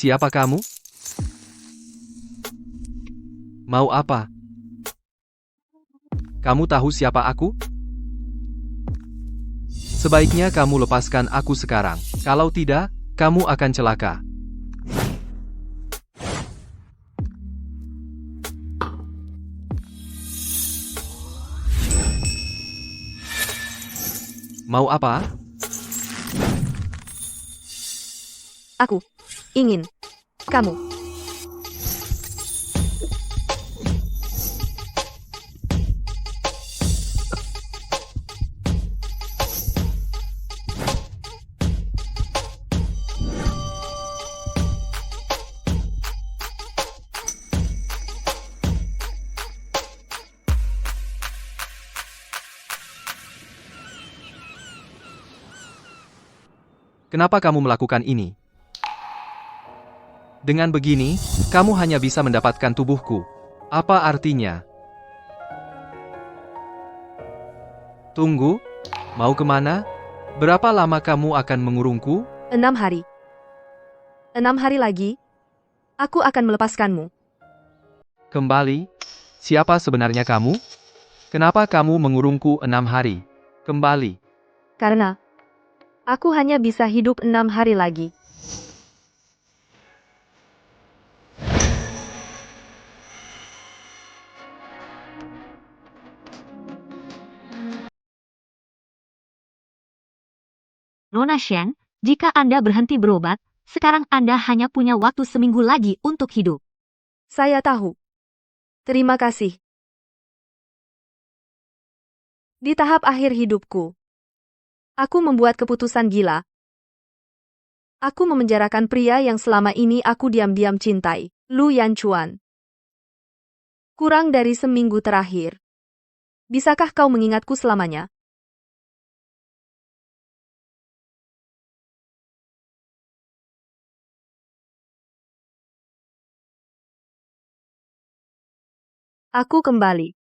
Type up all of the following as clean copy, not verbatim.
Siapa kamu? Mau apa? Kamu tahu siapa aku? Sebaiknya kamu lepaskan aku sekarang. Kalau tidak, kamu akan celaka. Mau apa? Aku ingin kamu. Kenapa kamu melakukan ini? Dengan begini, kamu hanya bisa mendapatkan tubuhku. Apa artinya? Tunggu, mau kemana? Berapa lama kamu akan mengurungku? 6 hari. 6 hari lagi, aku akan melepaskanmu. Kembali? Siapa sebenarnya kamu? Kenapa kamu mengurungku 6 hari? Kembali. Karena aku hanya bisa hidup 6 hari lagi. Nona Shen, jika Anda berhenti berobat, sekarang Anda hanya punya waktu seminggu lagi untuk hidup. Saya tahu. Terima kasih. Di tahap akhir hidupku, aku membuat keputusan gila. Aku memenjarakan pria yang selama ini aku diam-diam cintai, Lu Yanchuan. Kurang dari seminggu terakhir. Bisakah kau mengingatku selamanya? Aku kembali.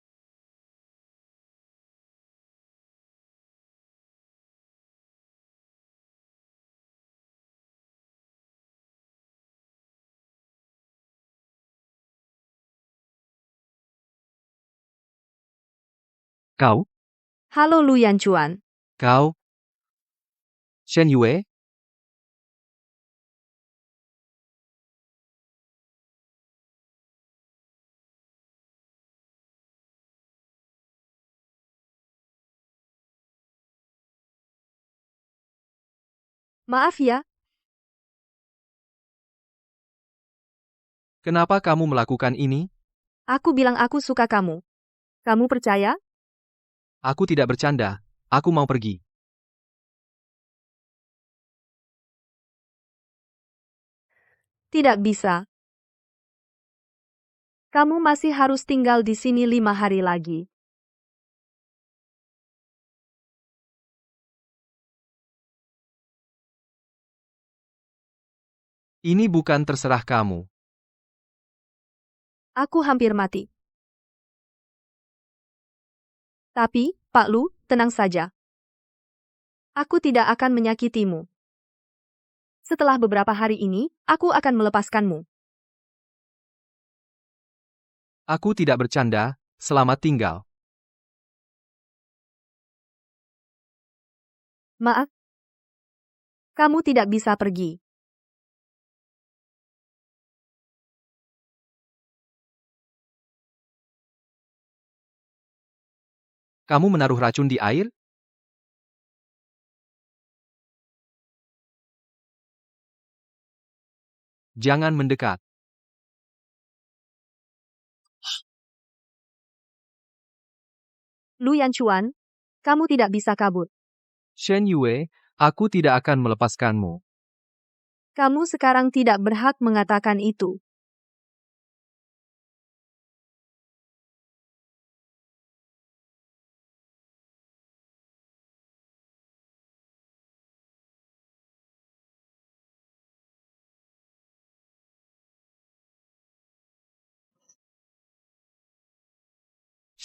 Kau? Halo Lu Yanchuan. Kau? Shen Yue? Maaf ya, Kenapa kamu melakukan ini? aku bilang aku suka kamu. Kamu percaya? Aku tidak bercanda. Aku mau pergi. Tidak bisa. Kamu masih harus tinggal di sini 5 hari lagi. Ini bukan terserah kamu. Aku hampir mati. Tapi, Pak Lu, tenang saja. Aku tidak akan menyakitimu. Setelah beberapa hari ini, aku akan melepaskanmu. Aku tidak bercanda. Selamat tinggal. Maaf. Kamu tidak bisa pergi. Kamu menaruh racun di air? Jangan mendekat. Lu Yanchuan, kamu tidak bisa kabur. Shen Yue, aku tidak akan melepaskanmu. Kamu sekarang tidak berhak mengatakan itu.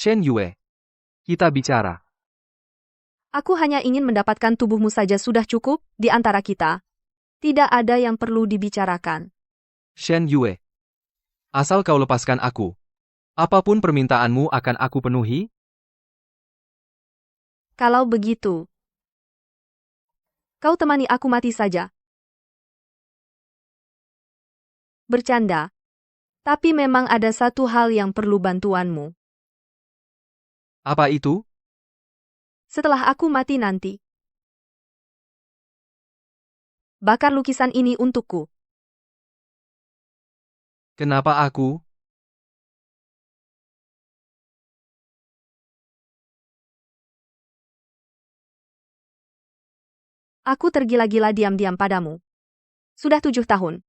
Shen Yue, kita bicara. Aku hanya ingin mendapatkan tubuhmu saja sudah cukup di antara kita. Tidak ada yang perlu dibicarakan. Shen Yue. Asal kau lepaskan aku. Apapun permintaanmu akan aku penuhi. Kalau begitu, kau temani aku mati saja. Bercanda. Tapi memang ada satu hal yang perlu bantuanmu. Apa itu? Setelah aku mati nanti, bakar lukisan ini untukku. Kenapa aku? Aku tergila-gila diam-diam padamu. Sudah 7 tahun.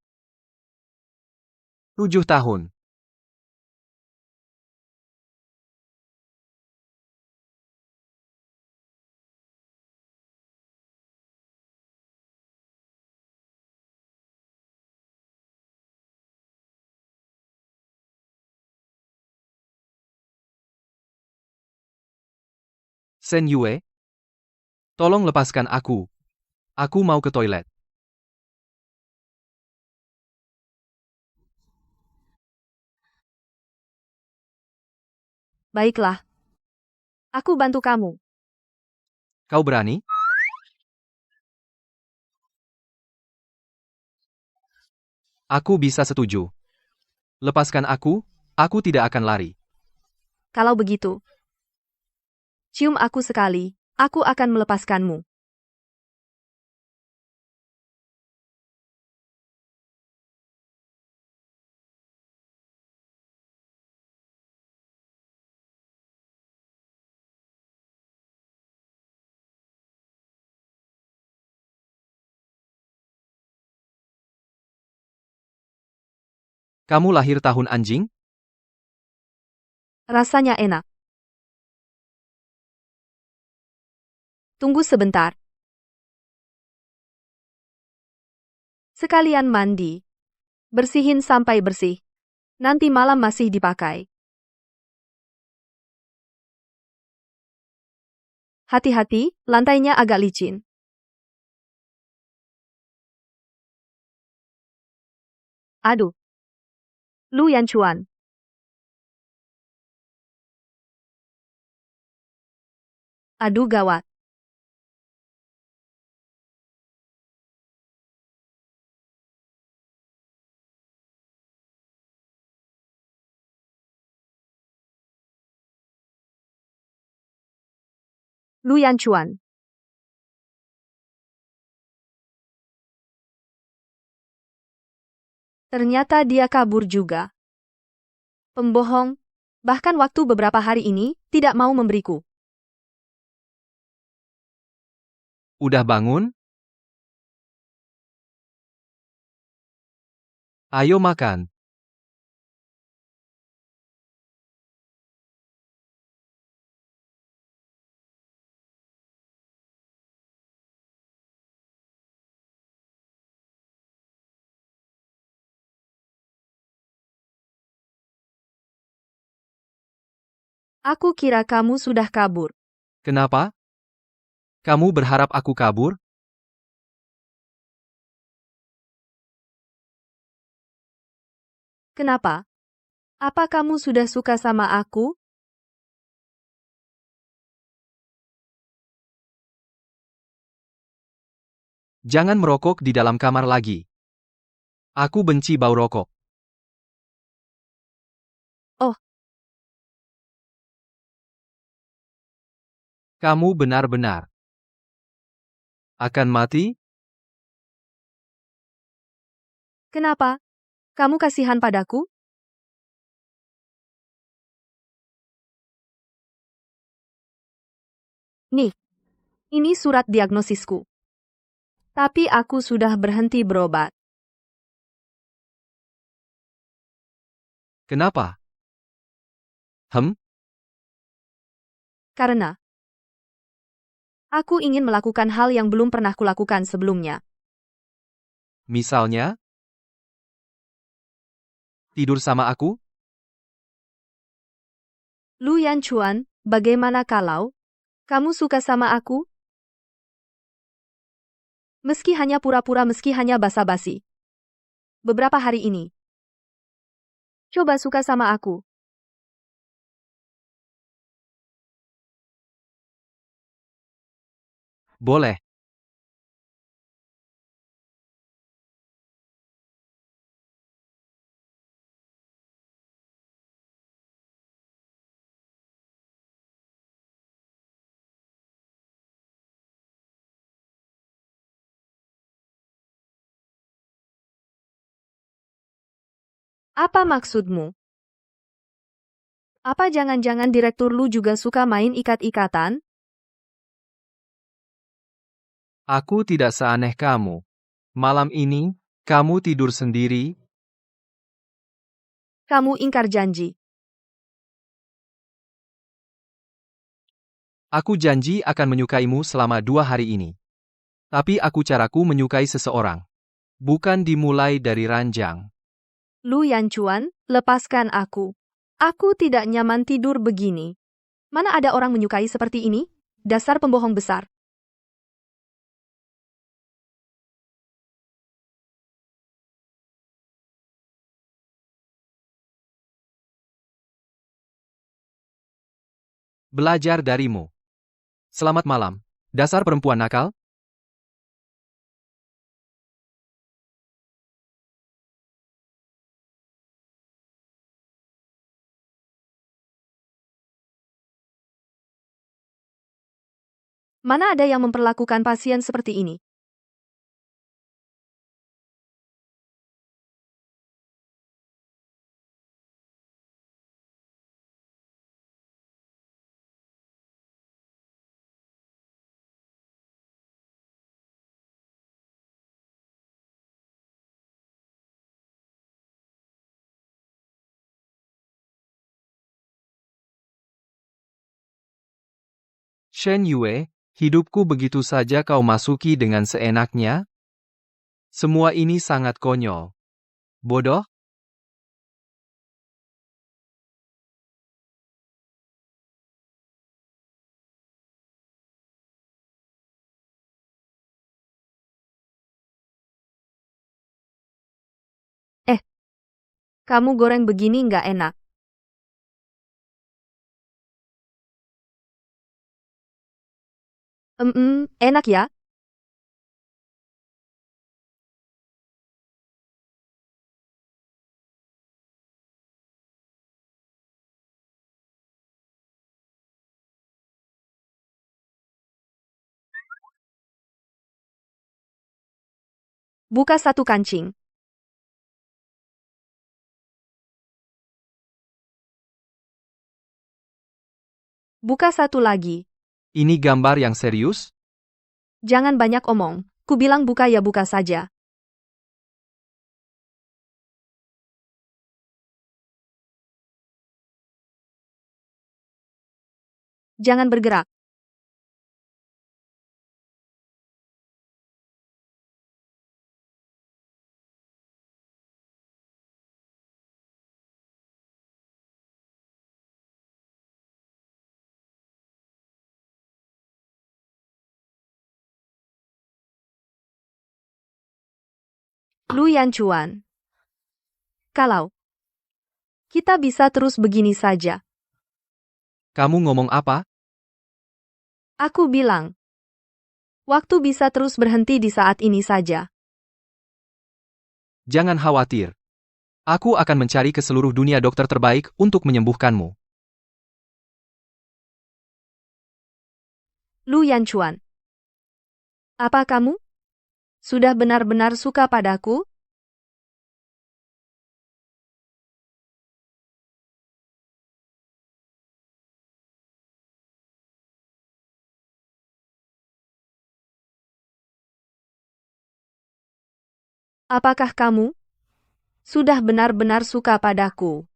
7 tahun. Shen Yue. Tolong lepaskan aku. Aku mau ke toilet. Baiklah. Aku bantu kamu. Kau berani? Aku bisa setuju. Lepaskan aku tidak akan lari. Kalau begitu, cium aku sekali, aku akan melepaskanmu. Kamu lahir tahun anjing? Rasanya enak. Tunggu sebentar. Sekalian mandi. Bersihin sampai bersih. Nanti malam masih dipakai. Hati-hati, lantainya agak licin. Aduh. Lu Yanchuan. Aduh gawat. Lu Yanchuan. Ternyata dia kabur juga. Pembohong. Bahkan waktu beberapa hari ini, tidak mau memberiku. Udah bangun? Ayo makan. Aku kira kamu sudah kabur. Kenapa? Kamu berharap aku kabur? Kenapa? Apa kamu sudah suka sama aku? Jangan merokok di dalam kamar lagi. Aku benci bau rokok. Oh. Kamu benar-benar akan mati? Kenapa? Kamu kasihan padaku? Nih, ini surat diagnosisku. Tapi aku sudah berhenti berobat. Kenapa? Karena aku ingin melakukan hal yang belum pernah kulakukan sebelumnya. Misalnya? Tidur sama aku? Lu Yanchuan, bagaimana kalau kamu suka sama aku? Meski hanya pura-pura, meski hanya basa-basi. Beberapa hari ini, Coba suka sama aku. Boleh. Apa maksudmu? Apa jangan-jangan direktur Lu juga suka main ikat-ikatan? Aku tidak seaneh kamu. Malam ini, kamu tidur sendiri. Kamu ingkar janji. Aku janji akan menyukaimu selama 2 hari ini. Tapi caraku menyukai seseorang. Bukan dimulai dari ranjang. Lu Yanchuan, lepaskan aku. Aku tidak nyaman tidur begini. Mana ada orang menyukai seperti ini? Dasar pembohong besar. Belajar darimu. Selamat malam. Dasar perempuan nakal. Mana ada yang memperlakukan pasien seperti ini? Shen Yue, hidupku begitu saja kau masuki dengan seenaknya? Semua ini sangat konyol. Bodoh? Kamu goreng begini nggak enak. Enak ya? Buka satu kancing. Buka satu lagi. Ini gambar yang serius? Jangan banyak omong. Ku bilang buka ya buka saja. Jangan bergerak. Lu Yanchuan. Kalau kita bisa terus begini saja. Kamu ngomong apa? Aku bilang. Waktu bisa terus berhenti di saat ini saja. Jangan khawatir. Aku akan mencari ke seluruh dunia dokter terbaik untuk menyembuhkanmu. Lu Yanchuan. Apa kamu? Sudah benar-benar suka padaku? Apakah kamu sudah benar-benar suka padaku?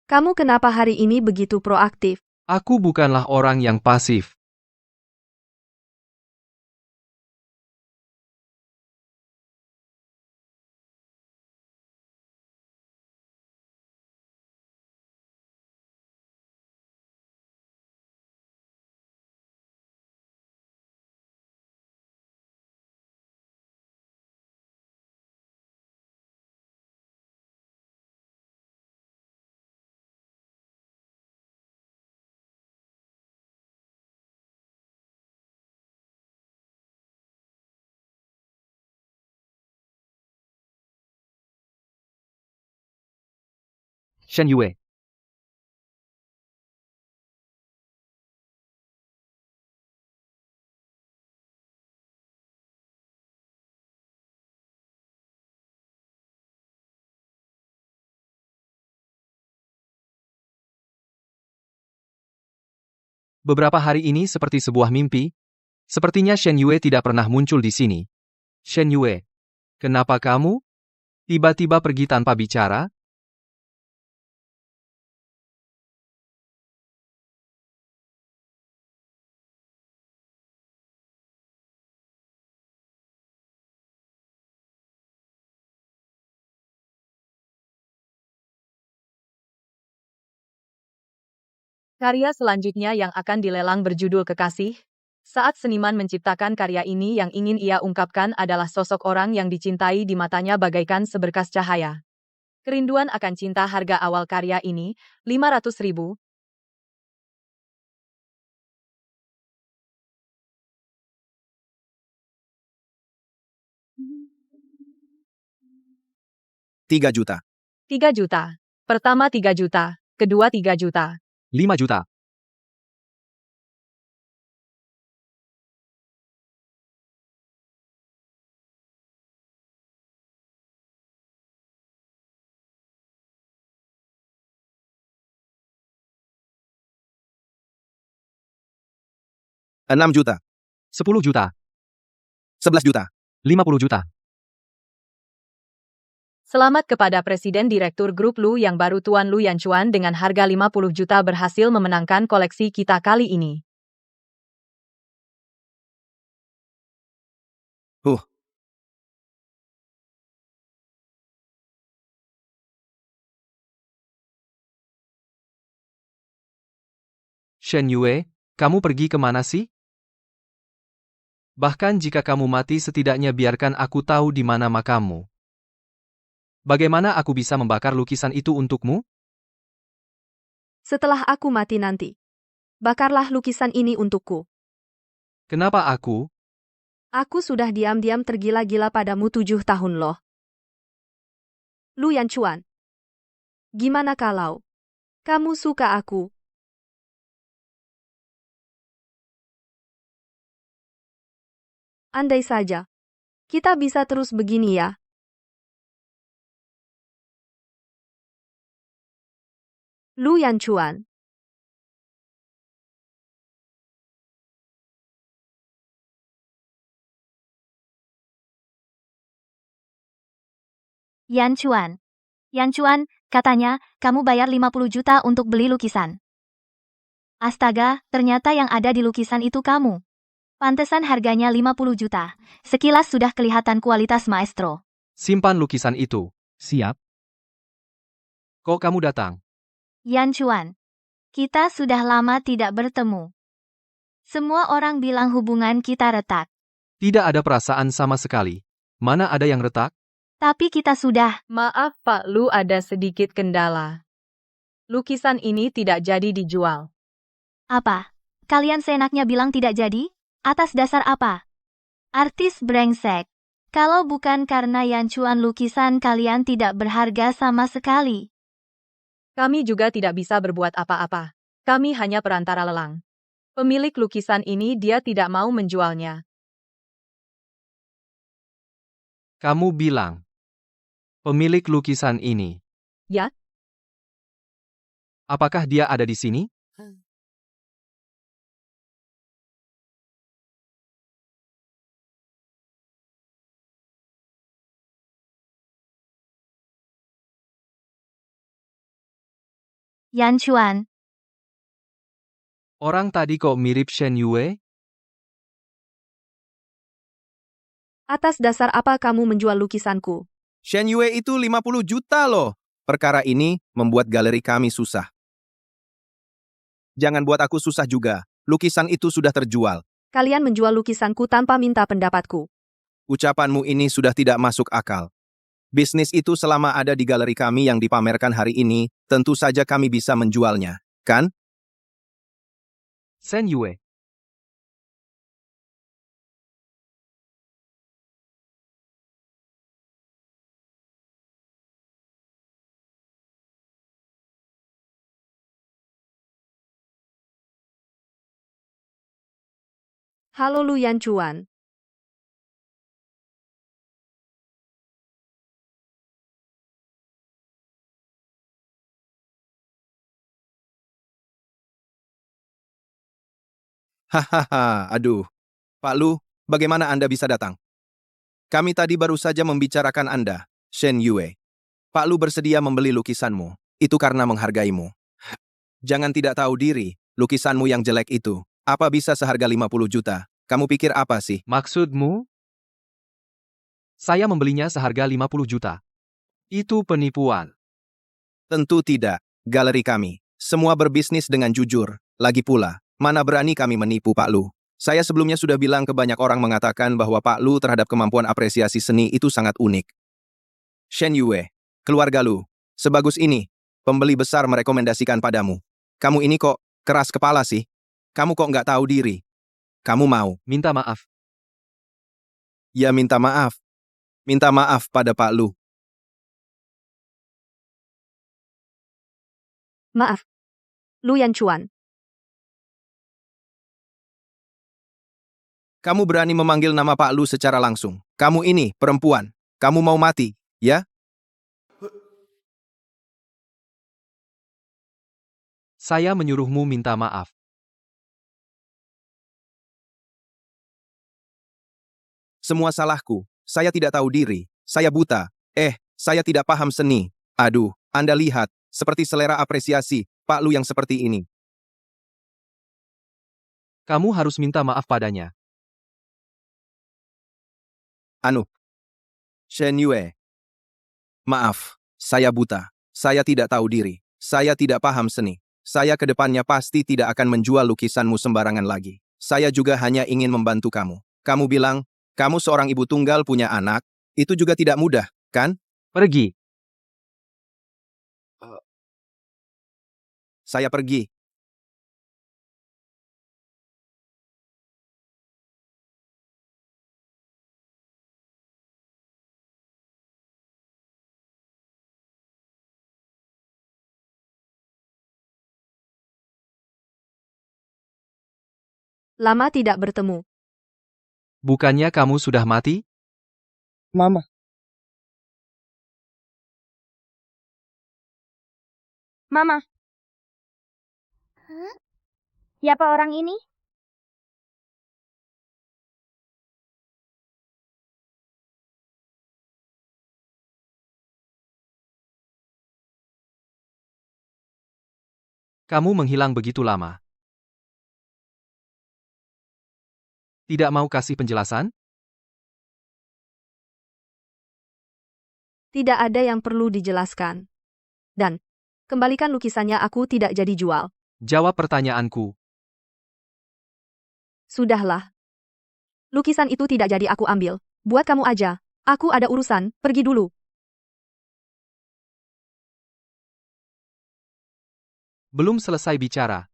Kamu kenapa hari ini begitu proaktif? Aku bukanlah orang yang pasif. Shen Yue. Beberapa hari ini seperti sebuah mimpi. Sepertinya Shen Yue tidak pernah muncul di sini. Shen Yue, kenapa kamu tiba-tiba pergi tanpa bicara? Karya selanjutnya yang akan dilelang berjudul Kekasih. Saat seniman menciptakan karya ini, yang ingin ia ungkapkan adalah sosok orang yang dicintai di matanya bagaikan seberkas cahaya. Kerinduan akan cinta. Harga awal karya ini, 500.000. Rp3 juta. 3 juta. Pertama 3 juta, kedua 3 juta. 5 juta. Rp6 juta. 10 juta. Rp11 juta. 50 juta. Selamat kepada Presiden Direktur Grup Lu yang baru, Tuan Lu Yanchuan, dengan harga 50 juta berhasil memenangkan koleksi kita kali ini. Shen Yue, kamu pergi kemana sih? Bahkan jika kamu mati, setidaknya biarkan aku tahu di mana makammu. Bagaimana aku bisa membakar lukisan itu untukmu? Setelah aku mati nanti, bakarlah lukisan ini untukku. Kenapa aku? Aku sudah diam-diam tergila-gila padamu 7 tahun loh. Lu Yanchuan. Gimana kalau kamu suka aku? Andai saja kita bisa terus begini ya. Lu Yanchuan. Yanchuan. Yanchuan, katanya, kamu bayar 50 juta untuk beli lukisan. Astaga, ternyata yang ada di lukisan itu kamu. Pantesan harganya 50 juta. Sekilas sudah kelihatan kualitas maestro. Simpan lukisan itu. Siap. Kok kamu datang? Yanchuan. Kita sudah lama tidak bertemu. Semua orang bilang hubungan kita retak. Tidak ada perasaan sama sekali. Mana ada yang retak? Tapi kita sudah. Maaf Pak Lu, ada sedikit kendala. Lukisan ini tidak jadi dijual. Apa? Kalian seenaknya bilang tidak jadi? Atas dasar apa? Artis brengsek. Kalau bukan karena Yanchuan, lukisan kalian tidak berharga sama sekali. Kami juga tidak bisa berbuat apa-apa. Kami hanya perantara lelang. Pemilik lukisan ini, dia tidak mau menjualnya. Kamu bilang. Pemilik lukisan ini. Ya? Apakah dia ada di sini? Yanchuan. Orang tadi kok mirip Shen Yue? Atas dasar apa kamu menjual lukisanku? Shen Yue itu 50 juta loh. Perkara ini membuat galeri kami susah. Jangan buat aku susah juga. Lukisan itu sudah terjual. Kalian menjual lukisanku tanpa minta pendapatku. Ucapanmu ini sudah tidak masuk akal. Bisnis itu selama ada di galeri kami yang dipamerkan hari ini, tentu saja kami bisa menjualnya, kan? Shen Yue. Halo Lu Yanchuan. Hahaha, aduh. Pak Lu, bagaimana Anda bisa datang? Kami tadi baru saja membicarakan Anda, Shen Yue. Pak Lu bersedia membeli lukisanmu. Itu karena menghargaimu. Jangan tidak tahu diri, lukisanmu yang jelek itu. Apa bisa seharga 50 juta? Kamu pikir apa sih? Maksudmu? Saya membelinya seharga 50 juta. Itu penipuan. Tentu tidak. Galeri kami. Semua berbisnis dengan jujur. Lagi pula, mana berani kami menipu Pak Lu. Saya sebelumnya sudah bilang ke banyak orang mengatakan bahwa Pak Lu terhadap kemampuan apresiasi seni itu sangat unik. Shen Yue, keluarga Lu, sebagus ini, pembeli besar merekomendasikan padamu. Kamu ini kok keras kepala sih? Kamu kok nggak tahu diri? Kamu mau? Minta maaf. Ya minta maaf. Minta maaf pada Pak Lu. Maaf. Lu Yanchuan. Kamu berani memanggil nama Pak Lu secara langsung. Kamu ini, perempuan. Kamu mau mati, ya? Saya menyuruhmu minta maaf. Semua salahku. Saya tidak tahu diri. Saya buta. Saya tidak paham seni. Aduh, Anda lihat, seperti selera apresiasi, Pak Lu yang seperti ini. Kamu harus minta maaf padanya. Anu, Shen Yue. Maaf, saya buta. Saya tidak tahu diri. Saya tidak paham seni. Saya ke depannya pasti tidak akan menjual lukisanmu sembarangan lagi. Saya juga hanya ingin membantu kamu. Kamu bilang, kamu seorang ibu tunggal punya anak, itu juga tidak mudah, kan? Pergi. Saya pergi. Lama tidak bertemu. Bukannya kamu sudah mati? Mama. Mama. Siapa orang ini? Kamu menghilang begitu lama. Tidak mau kasih penjelasan? Tidak ada yang perlu dijelaskan. Dan, kembalikan lukisannya, aku tidak jadi jual. Jawab pertanyaanku. Sudahlah. Lukisan itu tidak jadi aku ambil. Buat kamu aja. Aku ada urusan, pergi dulu. Belum selesai bicara.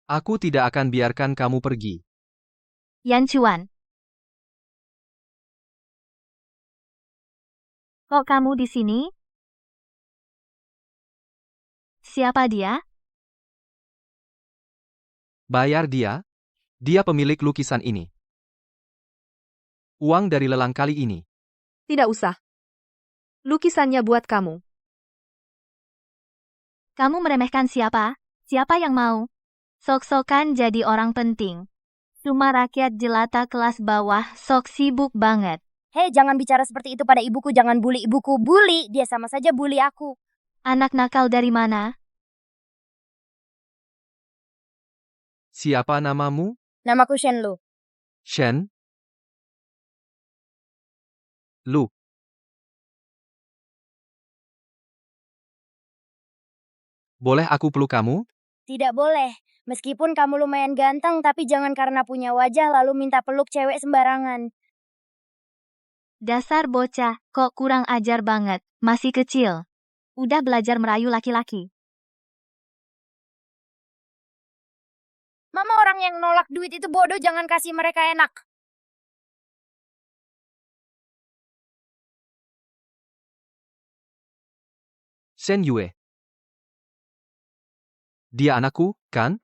Aku tidak akan biarkan kamu pergi. Yanchuan. Kok kamu di sini? Siapa dia? Bayar dia? Dia pemilik lukisan ini. Uang dari lelang kali ini. Tidak usah. Lukisannya buat kamu. Kamu meremehkan siapa? Siapa yang mau? Sok-sokan jadi orang penting. Cuma rakyat jelata kelas bawah sok sibuk banget. Hei, jangan bicara seperti itu pada ibuku. Jangan bully ibuku. Bully, dia sama saja bully aku. Anak nakal dari mana? Siapa namamu? Namaku Shen Lu. Shen? Lu. Boleh aku peluk kamu? Tidak boleh. Meskipun kamu lumayan ganteng, tapi jangan karena punya wajah lalu minta peluk cewek sembarangan. Dasar bocah, kok kurang ajar banget, masih kecil. Udah belajar merayu laki-laki. Mama, orang yang nolak duit itu bodoh, jangan kasih mereka enak. Shen Yue. Dia anakku, kan?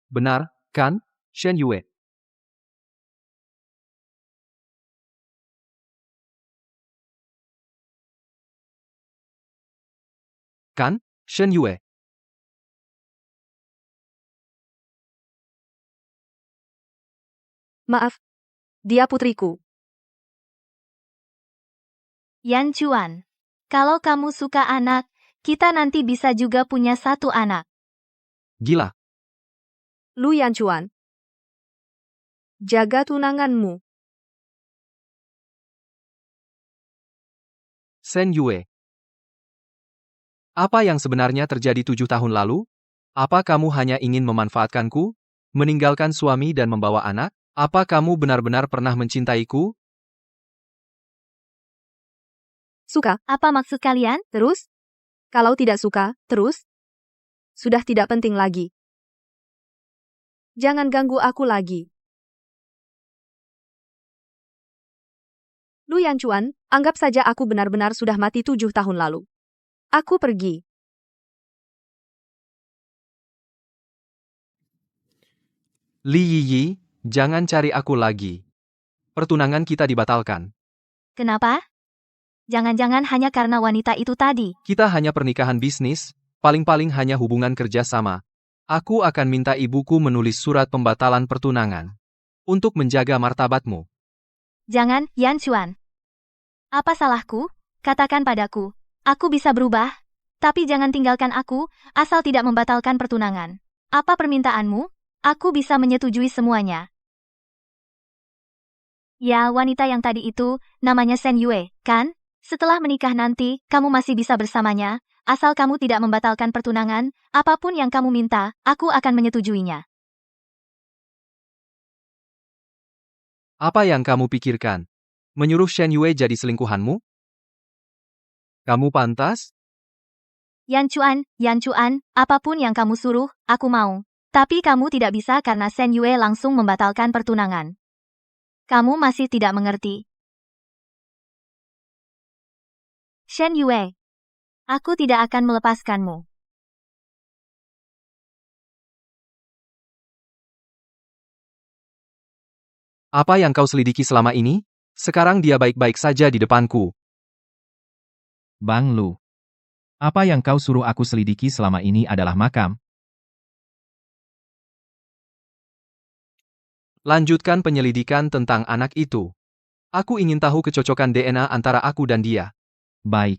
Benar, kan, Shen Yue? Kan, Shen Yue? Maaf, dia putriku. Yan Chuan. Kalau kamu suka anak, kita nanti bisa juga punya satu anak. Gila. Lu Yanchuan. Jaga tunanganmu. Shen Yue. Apa yang sebenarnya terjadi 7 tahun lalu? Apa kamu hanya ingin memanfaatkanku? Meninggalkan suami dan membawa anak? Apa kamu benar-benar pernah mencintaiku? Suka? Apa maksud kalian? Terus? Kalau tidak suka, terus? Sudah tidak penting lagi. Jangan ganggu aku lagi. Lu Yanchuan, anggap saja aku benar-benar sudah mati 7 tahun lalu. Aku pergi. Li Yiyi, jangan cari aku lagi. Pertunangan kita dibatalkan. Kenapa? Jangan-jangan hanya karena wanita itu tadi. Kita hanya pernikahan bisnis, paling-paling hanya hubungan kerja sama. Aku akan minta ibuku menulis surat pembatalan pertunangan. Untuk menjaga martabatmu. Jangan, Yan Chuan. Apa salahku? Katakan padaku. Aku bisa berubah. Tapi jangan tinggalkan aku, asal tidak membatalkan pertunangan. Apa permintaanmu? Aku bisa menyetujui semuanya. Ya, wanita yang tadi itu, namanya Shen Yue, kan? Setelah menikah nanti, kamu masih bisa bersamanya, asal kamu tidak membatalkan pertunangan, apapun yang kamu minta, aku akan menyetujuinya. Apa yang kamu pikirkan? Menyuruh Shen Yue jadi selingkuhanmu? Kamu pantas? Yan Chuan, apapun yang kamu suruh, aku mau. Tapi kamu tidak bisa karena Shen Yue langsung membatalkan pertunangan. Kamu masih tidak mengerti. Shen Yue, aku tidak akan melepaskanmu. Apa yang kau selidiki selama ini? Sekarang dia baik-baik saja di depanku. Bang Lu. Apa yang kau suruh aku selidiki selama ini adalah makam. Lanjutkan penyelidikan tentang anak itu. Aku ingin tahu kecocokan DNA antara aku dan dia. Baik.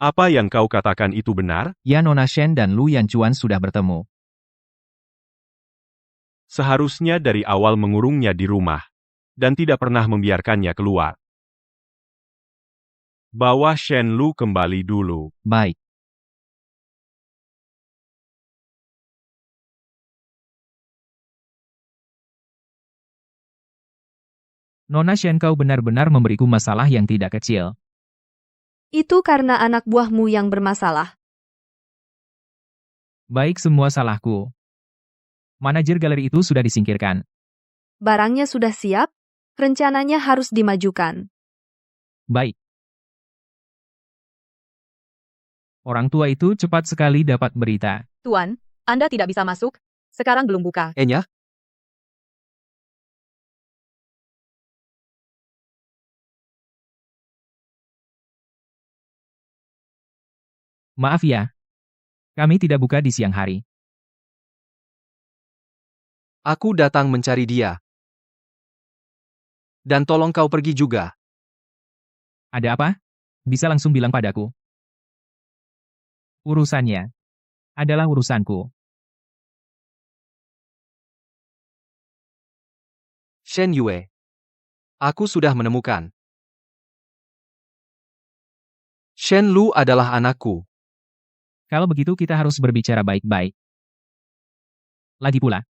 Apa yang kau katakan itu benar? Ya Nona Shen dan Lu Yanchuan sudah bertemu. Seharusnya dari awal mengurungnya di rumah. Dan tidak pernah membiarkannya keluar. Bawa Shen Lu kembali dulu. Baik. Nona Shen kau benar-benar memberiku masalah yang tidak kecil. Itu karena anak buahmu yang bermasalah. Baik, semua salahku. Manajer galeri itu sudah disingkirkan. Barangnya sudah siap, rencananya harus dimajukan. Baik. Orang tua itu cepat sekali dapat berita. Tuan, Anda tidak bisa masuk. Sekarang belum buka. Enya? Maaf ya. Kami tidak buka di siang hari. Aku datang mencari dia. Dan tolong kau pergi juga. Ada apa? Bisa langsung bilang padaku. Urusannya adalah urusanku. Shen Yue. Aku sudah menemukan. Shen Lu adalah anakku. Kalau begitu kita harus berbicara baik-baik. Lagi pula,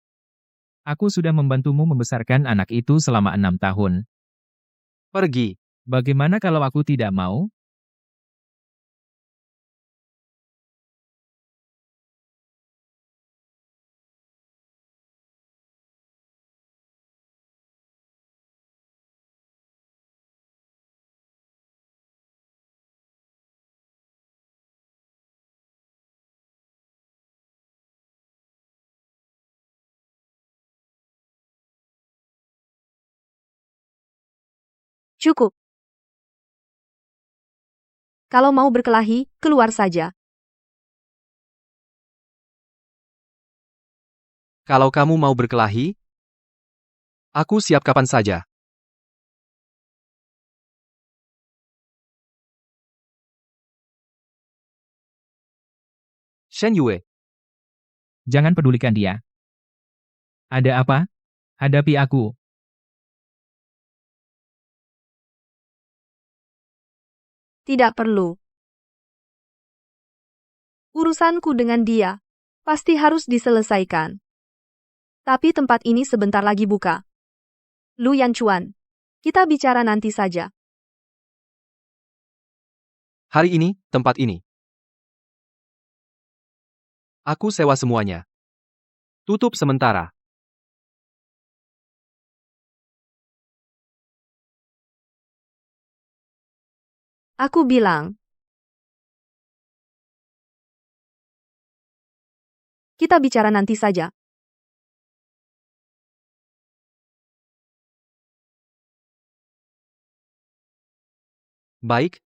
aku sudah membantumu membesarkan anak itu selama 6 tahun. Pergi. Bagaimana kalau aku tidak mau? Cukup. Kalau mau berkelahi, keluar saja. Kalau kamu mau berkelahi, aku siap kapan saja. Shen Yue, Jangan pedulikan dia. Ada apa? Hadapi aku. Tidak perlu. Urusanku dengan dia pasti harus diselesaikan. Tapi tempat ini sebentar lagi buka. Lu Yanchuan, kita bicara nanti saja. hari ini, tempat ini. Aku sewa semuanya. Tutup sementara. Aku bilang, kita bicara nanti saja. Baik.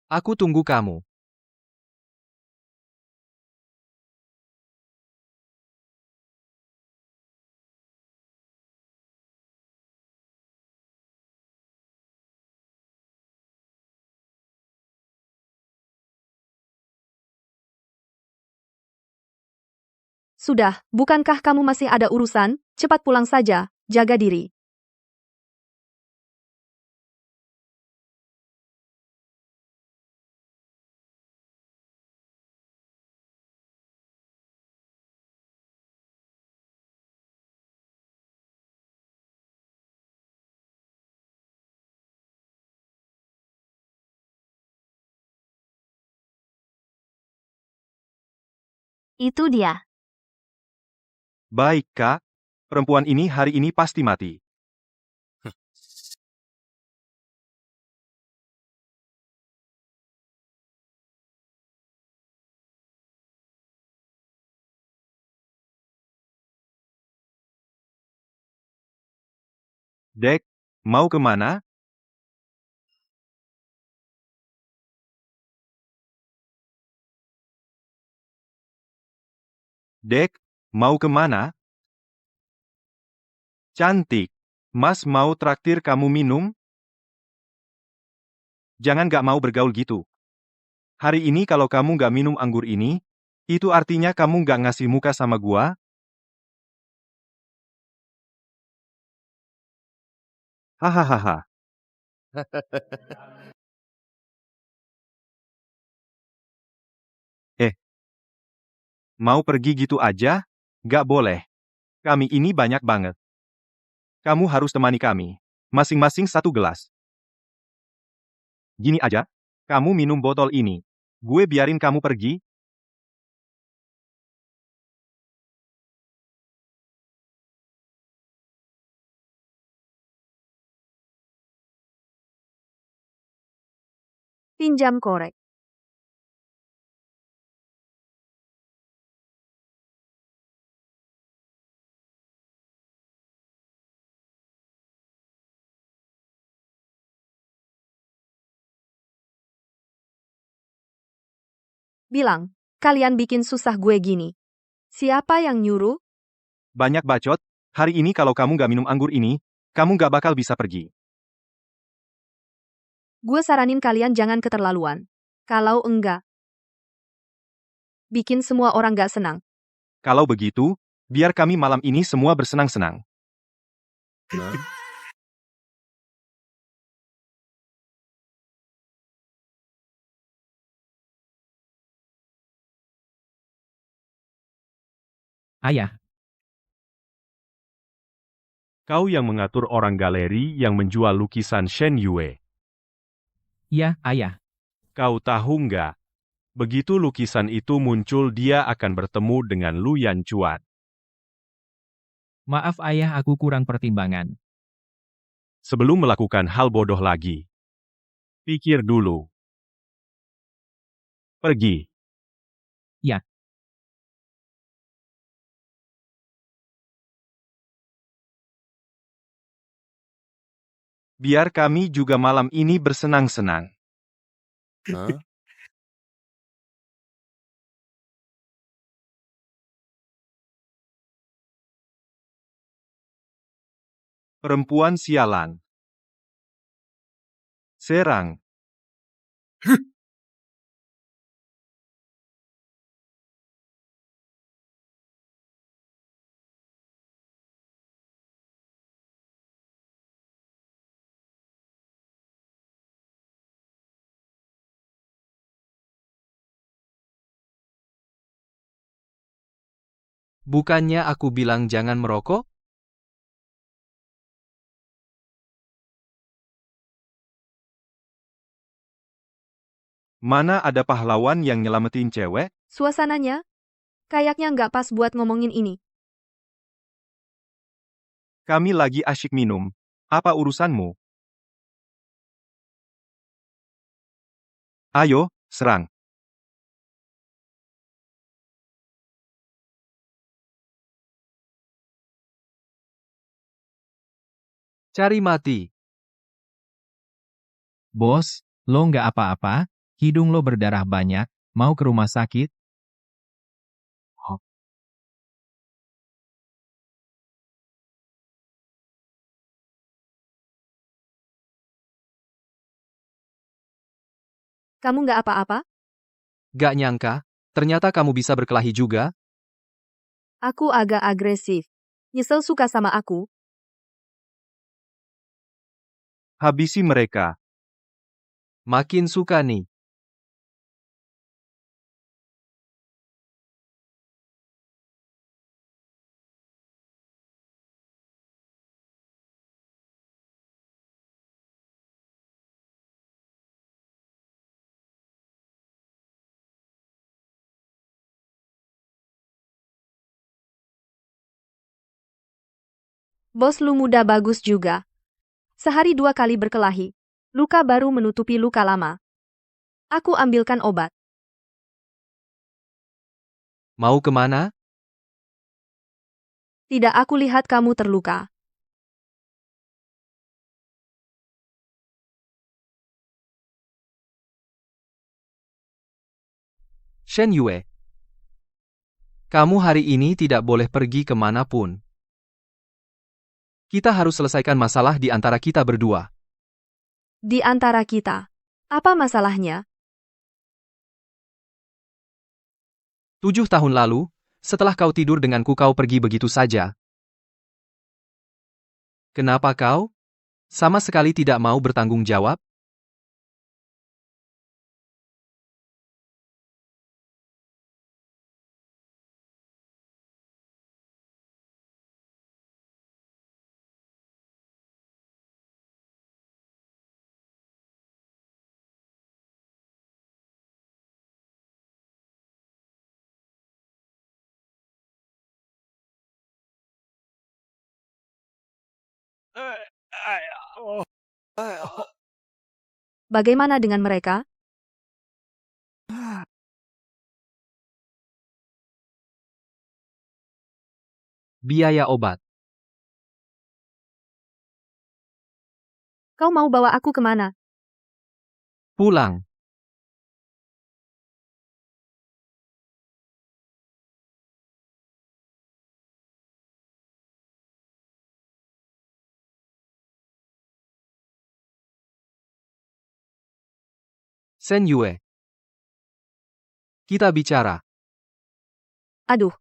Aku tunggu kamu. Sudah, bukankah kamu masih ada urusan? Cepat pulang saja, jaga diri. Itu dia. Baik, Kak. Perempuan ini hari ini pasti mati. Dek, mau kemana? Dek, mau kemana? Cantik. Mas mau traktir kamu minum? Jangan gak mau bergaul gitu. Hari ini kalau kamu gak minum anggur ini, itu artinya kamu gak ngasih muka sama gua? Hahaha. Eh, mau pergi gitu aja? Gak boleh. Kami ini banyak banget. Kamu harus temani kami. Masing-masing satu gelas. Gini aja, kamu minum botol ini. Gue biarin kamu pergi. Pinjam korek. Bilang, kalian bikin susah gue gini. Siapa yang nyuruh? Banyak bacot, hari ini kalau kamu gak minum anggur ini, kamu gak bakal bisa pergi. Gue saranin kalian jangan keterlaluan. Kalau enggak, bikin semua orang gak senang. Kalau begitu, biar kami malam ini semua bersenang-senang. Ayah, Kau yang mengatur orang galeri yang menjual lukisan Shen Yue. ya, ayah. Kau tahu nggak? Begitu lukisan itu muncul dia akan bertemu dengan Lu Yanchuan. Maaf ayah, aku kurang pertimbangan. Sebelum melakukan hal bodoh lagi. Pikir dulu. Pergi. Ya. Biar kami juga malam ini bersenang-senang. Perempuan sialan. Serang. Bukannya aku bilang jangan merokok? Mana ada pahlawan yang nyelamatin cewek? Suasananya? Kayaknya nggak pas buat ngomongin ini. Kami lagi asyik minum. Apa urusanmu? Ayo, serang. Cari mati. Bos, lo nggak apa-apa? Hidung lo berdarah banyak, mau ke rumah sakit? Kamu nggak apa-apa? Gak nyangka, ternyata kamu bisa berkelahi juga? Aku agak agresif. Nyesel suka sama aku? Habisi mereka. Makin suka nih. Bos lu muda bagus juga. Sehari 2 kali berkelahi. Luka baru menutupi luka lama. Aku ambilkan obat. Mau kemana? Tidak, aku lihat kamu terluka. Shen Yue. Kamu hari ini tidak boleh pergi kemanapun. Kita harus selesaikan masalah di antara kita berdua. Di antara kita. Apa masalahnya? 7 tahun lalu, setelah kau tidur denganku kau pergi begitu saja. Kenapa kau? Sama sekali tidak mau bertanggung jawab? Bagaimana dengan mereka? Biaya obat. Kau mau bawa aku kemana? Pulang. Shen Yue. Kita bicara. Aduh.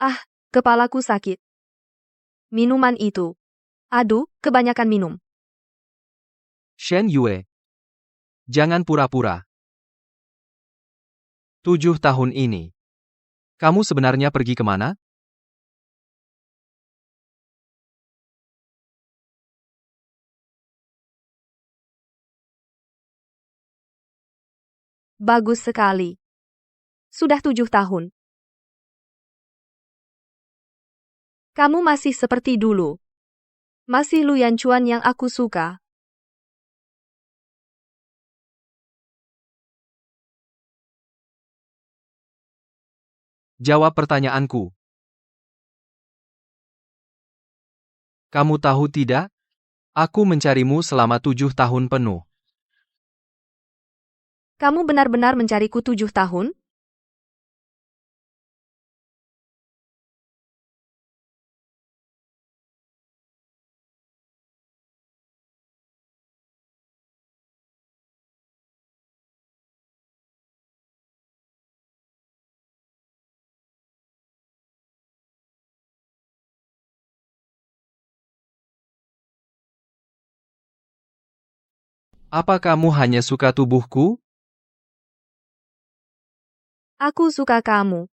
Ah, kepalaku sakit. Minuman itu. Aduh, kebanyakan minum. Shen Yue. Jangan pura-pura. 7 tahun ini. Kamu sebenarnya pergi kemana? Bagus sekali. Sudah 7 tahun. Kamu masih seperti dulu. Masih Lu Yanchuan yang aku suka. Jawab pertanyaanku. Kamu tahu tidak? Aku mencarimu selama 7 tahun penuh. Kamu benar-benar mencariku 7 tahun? Apa kamu hanya suka tubuhku? Aku suka kamu.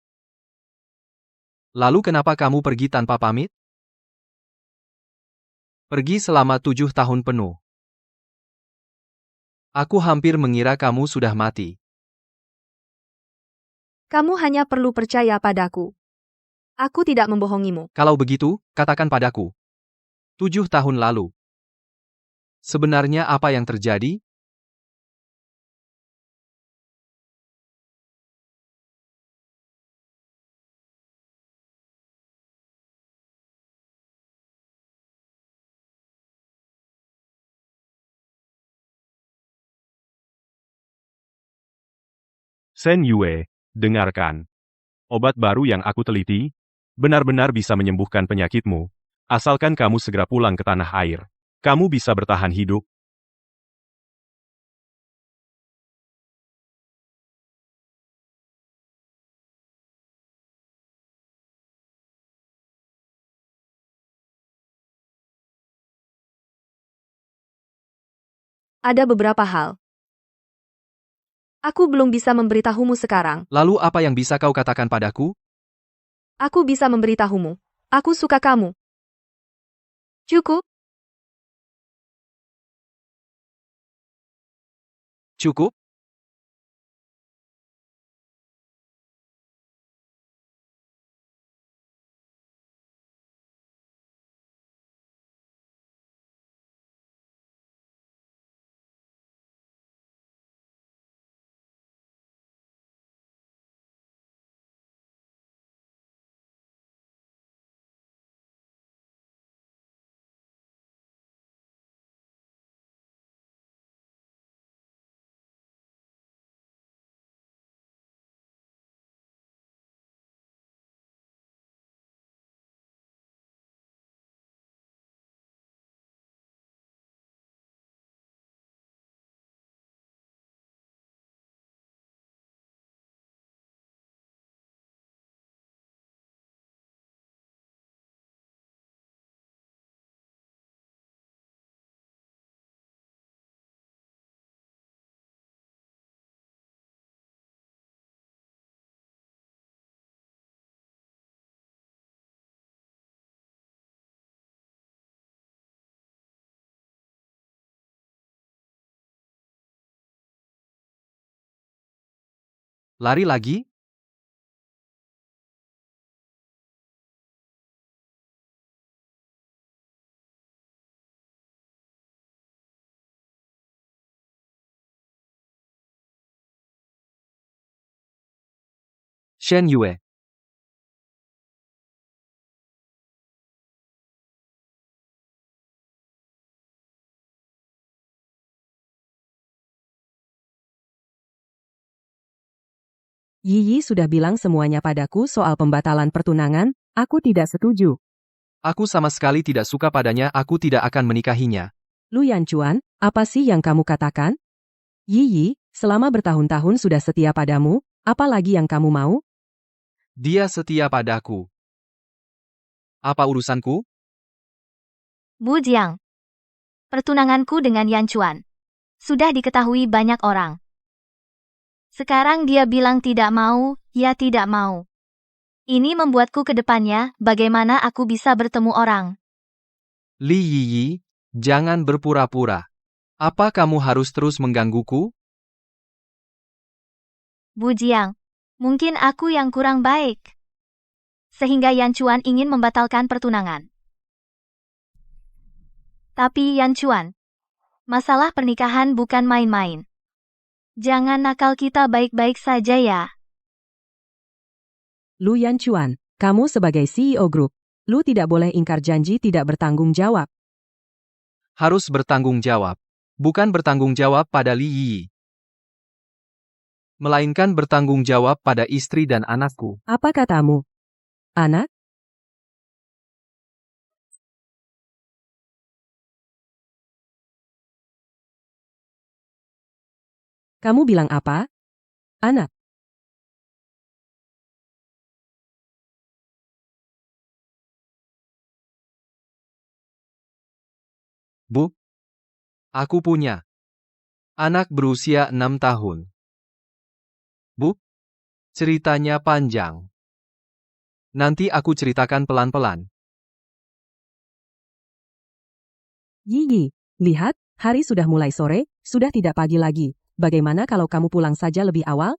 Lalu kenapa kamu pergi tanpa pamit? Pergi selama 7 tahun penuh. Aku hampir mengira kamu sudah mati. Kamu hanya perlu percaya padaku. Aku tidak membohongimu. Kalau begitu, katakan padaku. 7 tahun lalu. Sebenarnya apa yang terjadi? Shen Yue, dengarkan. Obat baru yang aku teliti, benar-benar bisa menyembuhkan penyakitmu. Asalkan kamu segera pulang ke tanah air. Kamu bisa bertahan hidup. Ada beberapa hal. Aku belum bisa memberitahumu sekarang. Lalu apa yang bisa kau katakan padaku? Aku bisa memberitahumu. Aku suka kamu. Cukup? Cukup? Lari lagi? Shen Yue. Yiyi sudah bilang semuanya padaku soal pembatalan pertunangan, aku tidak setuju. Aku sama sekali tidak suka padanya, aku tidak akan menikahinya. Lu Yanchuan, apa sih yang kamu katakan? Yiyi, selama bertahun-tahun sudah setia padamu, apa lagi yang kamu mau? Dia setia padaku. Apa urusanku? Bu Jiang. Pertunanganku dengan Yan Chuan. Sudah diketahui banyak orang. Sekarang dia bilang tidak mau, ya tidak mau. Ini membuatku ke depannya, bagaimana aku bisa bertemu orang. Li Yiyi, jangan berpura-pura. Apa kamu harus terus menggangguku? Bu Jiang, mungkin aku yang kurang baik. Sehingga Yan Chuan ingin membatalkan pertunangan. Tapi Yan Chuan, masalah pernikahan bukan main-main. Jangan nakal, kita baik-baik saja ya. Lu Yanchuan, kamu sebagai CEO grup, lu tidak boleh ingkar janji tidak bertanggung jawab. harus bertanggung jawab. Bukan bertanggung jawab pada Li Yi, melainkan bertanggung jawab pada istri dan anakku. Apa katamu? Anak? Kamu bilang apa? Anak. Bu, aku punya anak berusia 6 tahun. Bu, ceritanya panjang. Nanti aku ceritakan pelan-pelan. Yi, lihat, hari sudah mulai sore, sudah tidak pagi lagi. Bagaimana kalau kamu pulang saja lebih awal?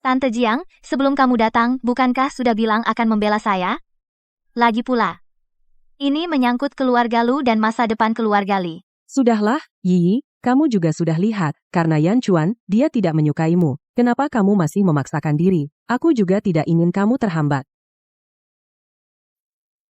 Tante Jiang, sebelum kamu datang, bukankah sudah bilang akan membela saya? Lagi pula, ini menyangkut keluarga Lu dan masa depan keluarga Li. Sudahlah, Yi, kamu juga sudah lihat, karena Yan Chuan, dia tidak menyukaimu. Kenapa kamu masih memaksakan diri? Aku juga tidak ingin kamu terhambat.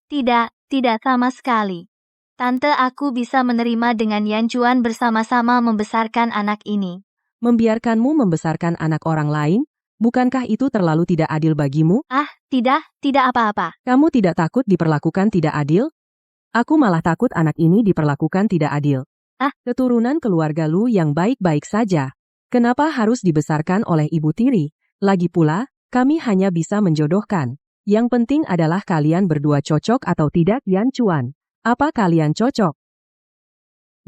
Tidak sama sekali. Tante, aku bisa menerima dengan Yan Chuan bersama-sama membesarkan anak ini. Membiarkanmu membesarkan anak orang lain? Bukankah itu terlalu tidak adil bagimu? Tidak apa-apa. Kamu tidak takut diperlakukan tidak adil? Aku malah takut anak ini diperlakukan tidak adil. Keturunan keluarga Lu yang baik-baik saja. Kenapa harus dibesarkan oleh ibu tiri? Lagi pula, kami hanya bisa menjodohkan. Yang penting adalah kalian berdua cocok atau tidak, Yan Chuan. Apa kalian cocok?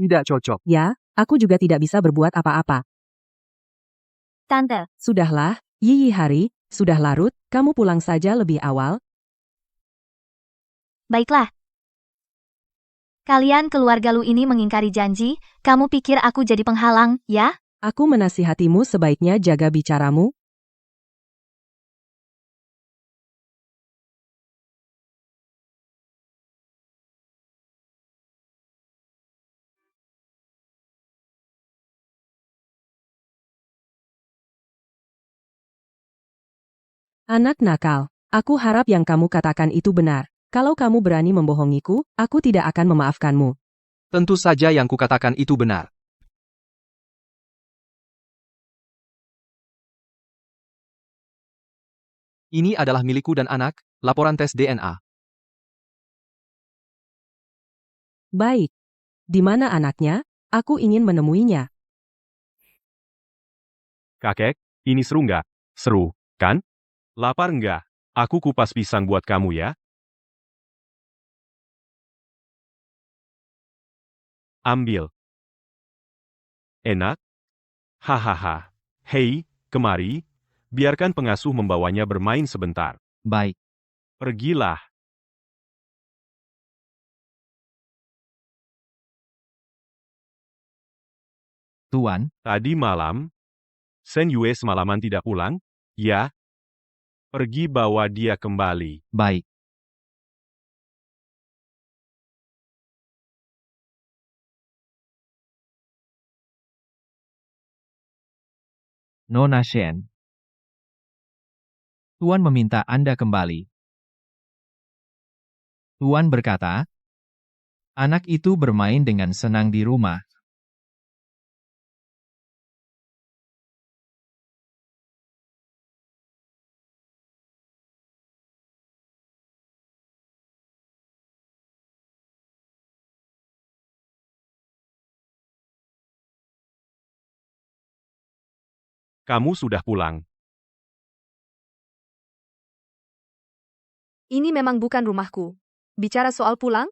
Tidak cocok. Ya, aku juga tidak bisa berbuat apa-apa. Tante, Sudahlah, Yi Hari, sudah larut, kamu pulang saja lebih awal. baiklah. Kalian keluarga Lu ini mengingkari janji, kamu pikir aku jadi penghalang, ya? Aku menasihatimu sebaiknya jaga bicaramu. Anak nakal, aku harap yang kamu katakan itu benar. Kalau kamu berani membohongiku, aku tidak akan memaafkanmu. Tentu saja yang kukatakan itu benar. Ini adalah milikku dan anak, laporan tes DNA. Baik. Di mana anaknya? Aku ingin menemuinya. Kakek, ini seru nggak? Seru, kan? Lapar nggak? Aku kupas pisang buat kamu ya. Ambil. Enak? Hahaha. Hei, kemari. Biarkan pengasuh membawanya bermain sebentar. Baik. Pergilah. Tuan, Tadi malam, Shen Yue semalaman tidak pulang? Ya. Pergi bawa dia kembali. baik. Nona Shen. Tuan meminta Anda kembali. Tuan berkata, anak itu bermain dengan senang di rumah. Kamu sudah pulang. Ini memang bukan rumahku. Bicara soal pulang?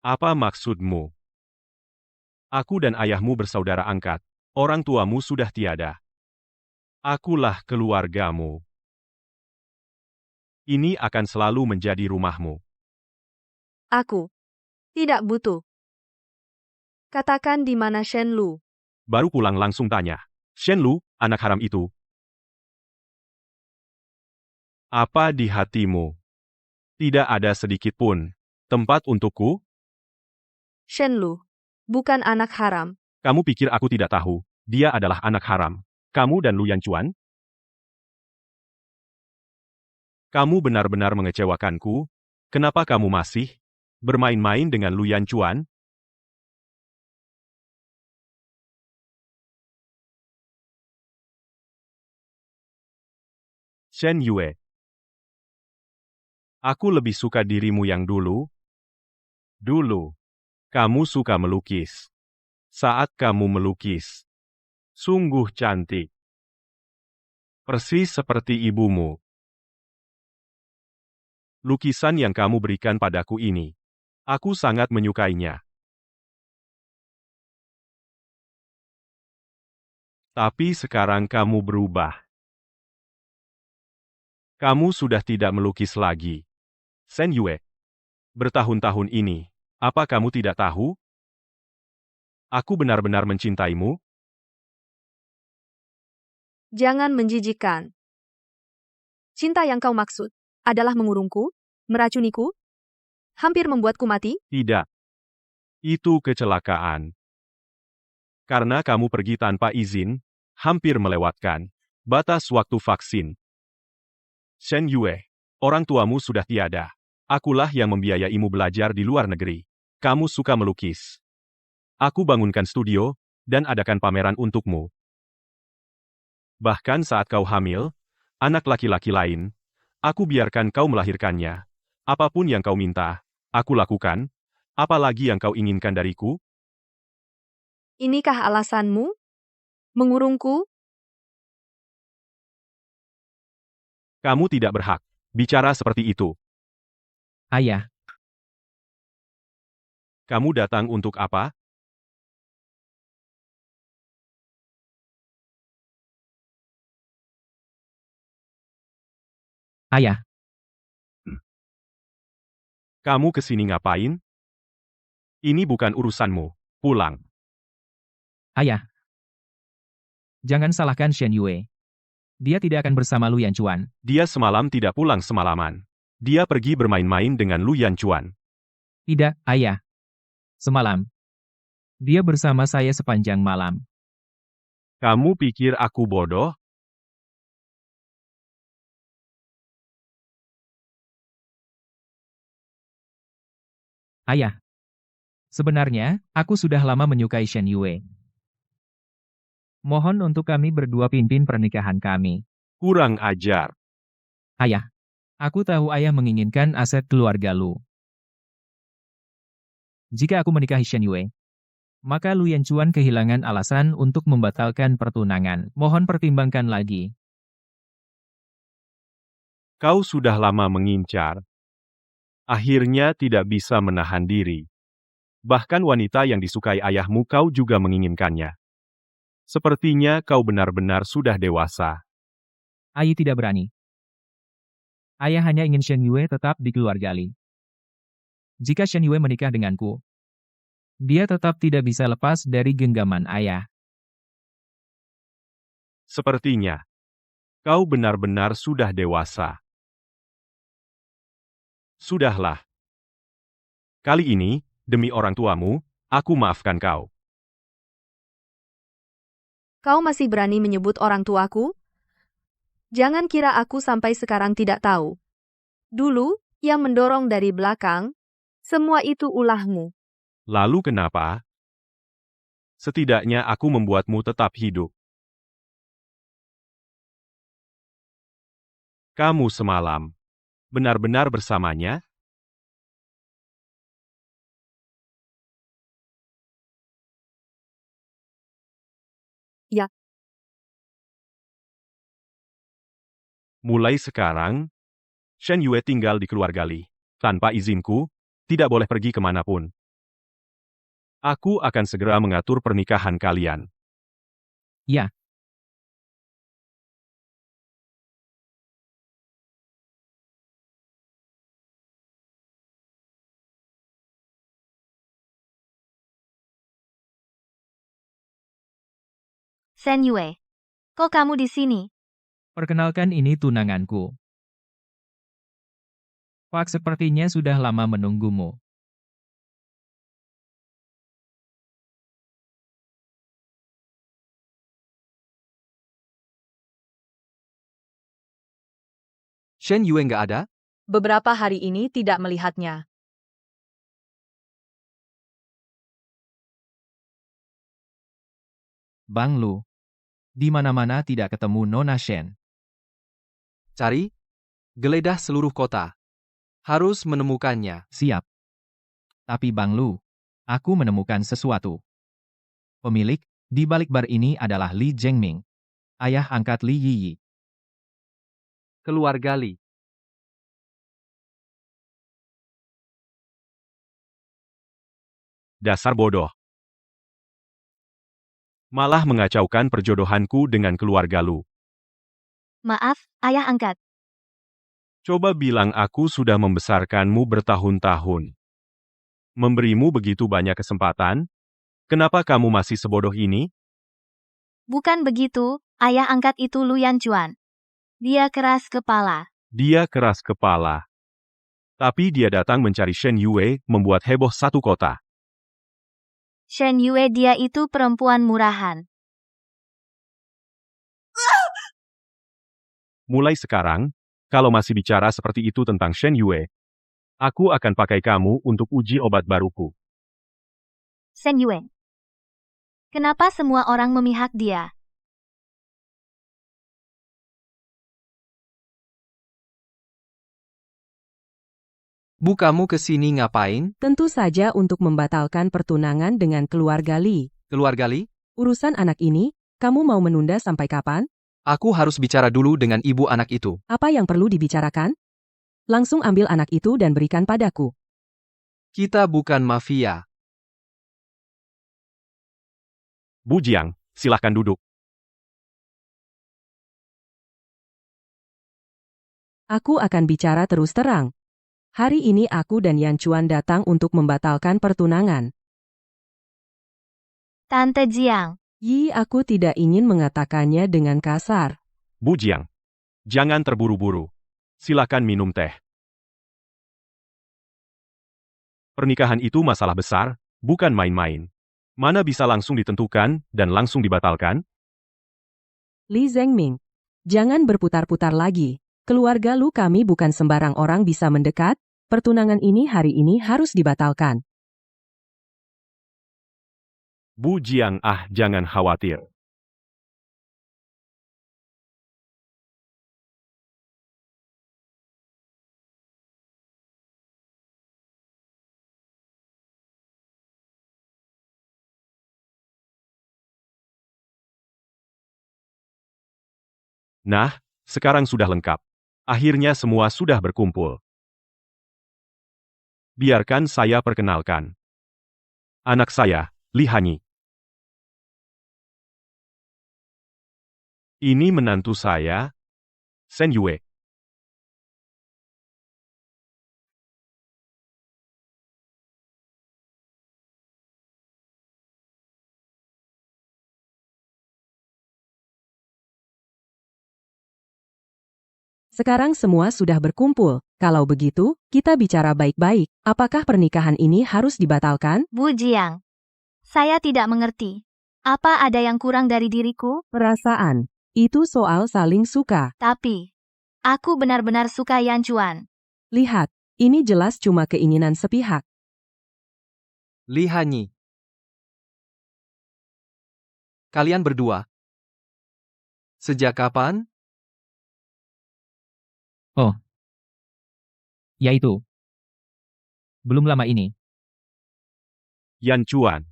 Apa maksudmu? Aku dan ayahmu bersaudara angkat. Orang tuamu sudah tiada. Akulah keluargamu. Ini akan selalu menjadi rumahmu. Aku tidak butuh. Katakan di mana Shen Lu. Baru pulang langsung tanya. Shen Lu, anak haram itu. Apa di hatimu? Tidak ada sedikit pun tempat untukku? Shen Lu, bukan anak haram. Kamu pikir aku tidak tahu? Dia adalah anak haram. Kamu dan Lu Yanchuan? Kamu benar-benar mengecewakanku. Kenapa kamu masih bermain-main dengan Lu Yanchuan? Shen Yue. Aku lebih suka dirimu yang dulu. Dulu, kamu suka melukis. Saat kamu melukis, sungguh cantik. Persis seperti ibumu. Lukisan yang kamu berikan padaku ini, aku sangat menyukainya. Tapi sekarang kamu berubah. Kamu sudah tidak melukis lagi. Shen Yue, bertahun-tahun ini, apa kamu tidak tahu? Aku benar-benar mencintaimu. Jangan menjijikkan. Cinta yang kau maksud adalah mengurungku, meracuniku, hampir membuatku mati? Tidak. Itu kecelakaan. Karena kamu pergi tanpa izin, hampir melewatkan batas waktu vaksin. Shen Yue, orang tuamu sudah tiada. Akulah yang membiayaimu belajar di luar negeri. Kamu suka melukis. Aku bangunkan studio, dan adakan pameran untukmu. Bahkan saat kau hamil, anak laki-laki lain, aku biarkan kau melahirkannya. Apapun yang kau minta, aku lakukan. Apalagi yang kau inginkan dariku? Inikah alasanmu? Mengurungku? Kamu tidak berhak bicara seperti itu. Ayah, Kamu datang untuk apa? ayah, Kamu kesini ngapain? Ini bukan urusanmu. Pulang. ayah. Jangan salahkan Shen Yue. Dia tidak akan bersama Lu Yanchuan. Dia semalam tidak pulang semalaman. Dia pergi bermain-main dengan Lu Yanchuan. Tidak, ayah. Semalam. Dia bersama saya sepanjang malam. Kamu pikir aku bodoh? Ayah. Sebenarnya, aku sudah lama menyukai Shen Yue. Mohon untuk kami berdua pimpin pernikahan kami. Kurang ajar. Ayah. Aku tahu ayah menginginkan aset keluarga Lu. Jika aku menikahi Shen Yue, maka Lu Yanchuan kehilangan alasan untuk membatalkan pertunangan. Mohon pertimbangkan lagi. Kau sudah lama mengincar. Akhirnya tidak bisa menahan diri. Bahkan wanita yang disukai ayahmu kau juga menginginkannya. Sepertinya kau benar-benar sudah dewasa. Ayah tidak berani. Ayah hanya ingin Shen Yue tetap di keluarga Li. Jika Shen Yue menikah denganku, dia tetap tidak bisa lepas dari genggaman ayah. Sepertinya kau benar-benar sudah dewasa. Sudahlah. Kali ini, demi orang tuamu, aku maafkan kau. Kau masih berani menyebut orang tuaku? Jangan kira aku sampai sekarang tidak tahu. Dulu, yang mendorong dari belakang, semua itu ulahmu. Lalu kenapa? Setidaknya aku membuatmu tetap hidup. Kamu semalam benar-benar bersamanya? Ya. Mulai sekarang, Shen Yue tinggal di keluarga Li. Tanpa izinku, tidak boleh pergi kemanapun. Aku akan segera mengatur pernikahan kalian. Ya. Shen Yue, kok kamu di sini? Perkenalkan ini tunanganku. Pak sepertinya sudah lama menunggumu. Shen Yue nggak ada? beberapa hari ini tidak melihatnya. Bang Lu. Di mana-mana tidak ketemu Nona Shen. Cari, geledah seluruh kota. Harus menemukannya. Siap. Tapi Bang Lu, aku menemukan sesuatu. Pemilik di balik bar ini adalah Li Zhengming, ayah angkat Li Yiyi. Keluarga Li. Dasar bodoh. Malah mengacaukan perjodohanku dengan keluarga Lu. Maaf, ayah angkat. Coba bilang aku sudah membesarkanmu bertahun-tahun. Memberimu begitu banyak kesempatan, kenapa kamu masih sebodoh ini? Bukan begitu, ayah angkat itu Lu Yanchuan. Dia keras kepala. Dia keras kepala. Tapi dia datang mencari Shen Yue, membuat heboh satu kota. Shen Yue dia itu perempuan murahan. Mulai sekarang, kalau masih bicara seperti itu tentang Shen Yue, aku akan pakai kamu untuk uji obat baruku. Shen Yue. Kenapa semua orang memihak dia? Bu, kamu kesini ngapain? Tentu saja untuk membatalkan pertunangan dengan keluarga Li. Keluarga Li? Urusan anak ini, kamu mau menunda sampai kapan? Aku harus bicara dulu dengan ibu anak itu. Apa yang perlu dibicarakan? Langsung ambil anak itu dan berikan padaku. Kita bukan mafia. Bu Jiang, silahkan duduk. Aku akan bicara terus terang. Hari ini aku dan Yanchuan datang untuk membatalkan pertunangan. Tante Jiang. Yi, aku tidak ingin mengatakannya dengan kasar. Bu Jiang, jangan terburu-buru. Silakan minum teh. Pernikahan itu masalah besar, bukan main-main. Mana bisa langsung ditentukan dan langsung dibatalkan? Li Zhengming, jangan berputar-putar lagi. Keluarga Lu kami bukan sembarang orang bisa mendekat. Pertunangan ini hari ini harus dibatalkan. Bu Jiang, jangan khawatir. Nah, sekarang sudah lengkap. Akhirnya semua sudah berkumpul. Biarkan saya perkenalkan. Anak saya, Li Hanyi. Ini menantu saya, Shen Yue. Sekarang semua sudah berkumpul. Kalau begitu, kita bicara baik-baik. Apakah pernikahan ini harus dibatalkan? Bu Jiang. Saya tidak mengerti. Apa ada yang kurang dari diriku? Perasaan. Itu soal saling suka. Tapi, aku benar-benar suka Yanchuan. Lihat, ini jelas cuma keinginan sepihak. Li Hanyi. Kalian berdua. Sejak kapan? Oh. Yaitu. Belum lama ini. Yanchuan.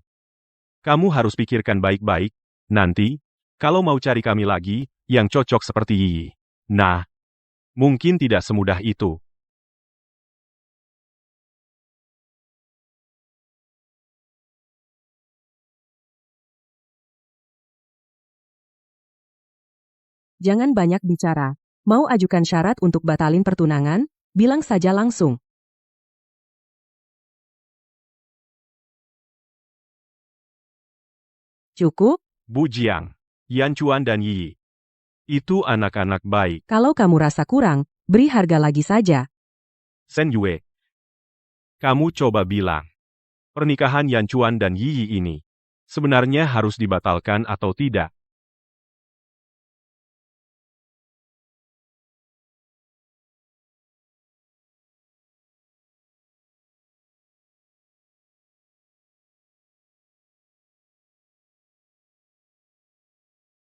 Kamu harus pikirkan baik-baik, nanti, kalau mau cari kami lagi, yang cocok seperti Yi. Nah, mungkin tidak semudah itu. Jangan banyak bicara. Mau ajukan syarat untuk batalin pertunangan? Bilang saja langsung. Cukup? Bu Jiang, Yanchuan dan Yi. Itu anak-anak baik. Kalau kamu rasa kurang, beri harga lagi saja. Shen Yue. Kamu coba bilang. Pernikahan Yanchuan dan Yi ini. Sebenarnya harus dibatalkan atau tidak?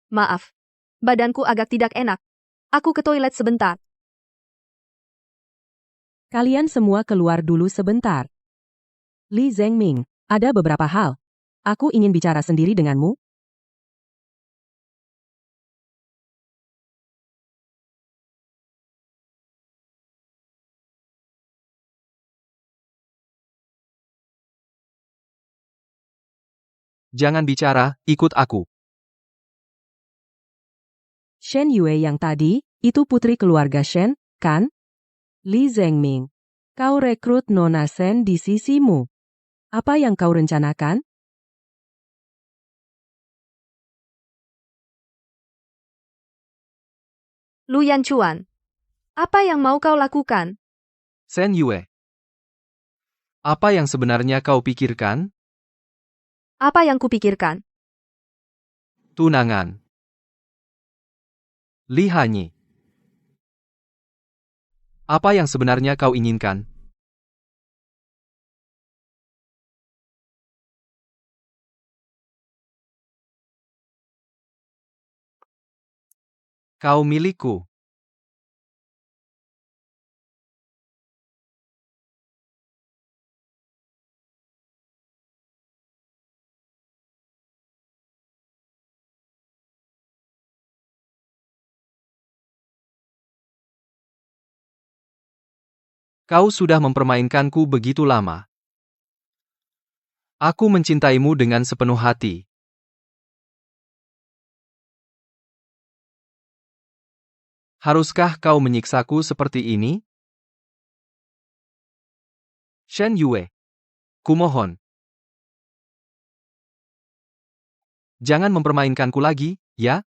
Maaf. Badanku agak tidak enak. Aku ke toilet sebentar. Kalian semua keluar dulu sebentar. Li Zhengming, ada beberapa hal. Aku ingin bicara sendiri denganmu. Jangan bicara, ikut aku. Shen Yue yang tadi, itu putri keluarga Shen, kan? Li Zhengming, kau rekrut Nona Shen di sisimu. Apa yang kau rencanakan? Lu Yanchuan. Apa yang mau kau lakukan? Shen Yue. Apa yang sebenarnya kau pikirkan? Apa yang kupikirkan? Tunangan. Li Hanyi. Apa yang sebenarnya kau inginkan? Kau milikku. Kau sudah mempermainkanku begitu lama. Aku mencintaimu dengan sepenuh hati. Haruskah kau menyiksaku seperti ini? Shen Yue. Kumohon. Jangan mempermainkanku lagi, ya?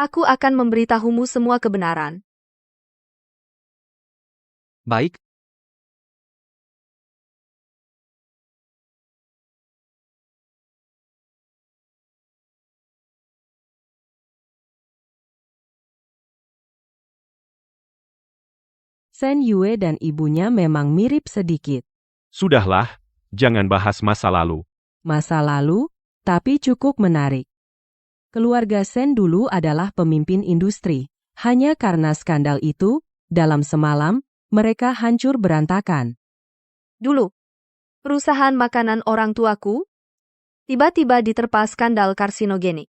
Aku akan memberitahumu semua kebenaran. Baik. Shen Yue dan ibunya memang mirip sedikit. Sudahlah, jangan bahas masa lalu. Masa lalu, tapi cukup menarik. Keluarga Shen dulu adalah pemimpin industri. Hanya karena skandal itu, dalam semalam, mereka hancur berantakan. Dulu, perusahaan makanan orang tuaku tiba-tiba diterpa skandal karsinogenik.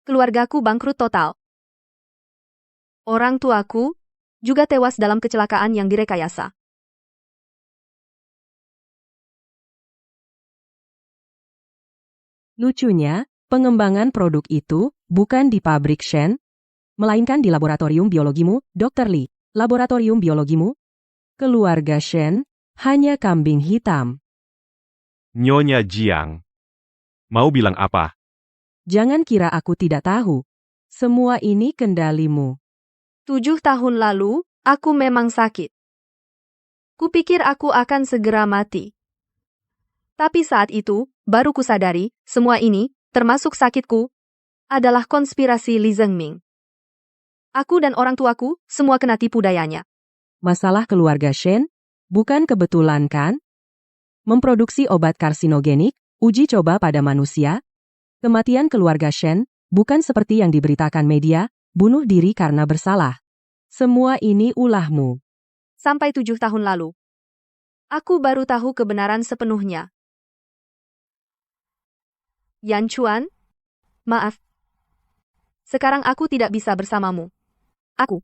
Keluargaku bangkrut total. Orang tuaku juga tewas dalam kecelakaan yang direkayasa. Lucunya, pengembangan produk itu bukan di pabrik Shen, melainkan di laboratorium biologimu, Dr. Li. Laboratorium biologimu? Keluarga Shen hanya kambing hitam. Nyonya Jiang. Mau bilang apa? Jangan kira aku tidak tahu. Semua ini kendalimu. 7 tahun lalu, aku memang sakit. Kupikir aku akan segera mati. Tapi saat itu, baru kusadari, semua ini, termasuk sakitku, adalah konspirasi Li Zhengming. Aku dan orang tuaku, semua kena tipu dayanya. Masalah keluarga Shen? Bukan kebetulan kan? Memproduksi obat karsinogenik, uji coba pada manusia? Kematian keluarga Shen, bukan seperti yang diberitakan media, bunuh diri karena bersalah. Semua ini ulahmu. Sampai 7 tahun lalu. Aku baru tahu kebenaran sepenuhnya. Yanchuan? Maaf. Sekarang aku tidak bisa bersamamu. Aku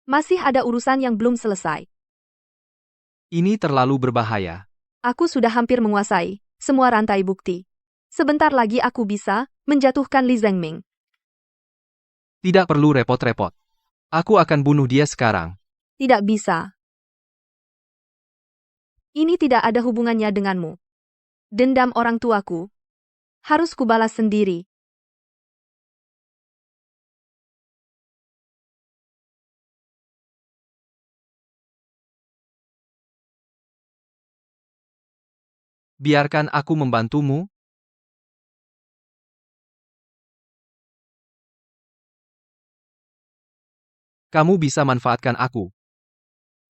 masih ada urusan yang belum selesai. Ini terlalu berbahaya. Aku sudah hampir menguasai semua rantai bukti. Sebentar lagi aku bisa menjatuhkan Li Zhengming. Tidak perlu repot-repot. Aku akan bunuh dia sekarang. Tidak bisa. Ini tidak ada hubungannya denganmu. Dendam orang tuaku harus kubalas sendiri. Biarkan aku membantumu. Kamu bisa manfaatkan aku.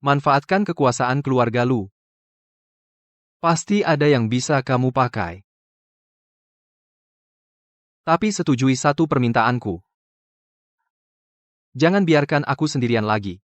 Manfaatkan kekuasaan keluarga Lu. Pasti ada yang bisa kamu pakai. Tapi setujui satu permintaanku. Jangan biarkan aku sendirian lagi.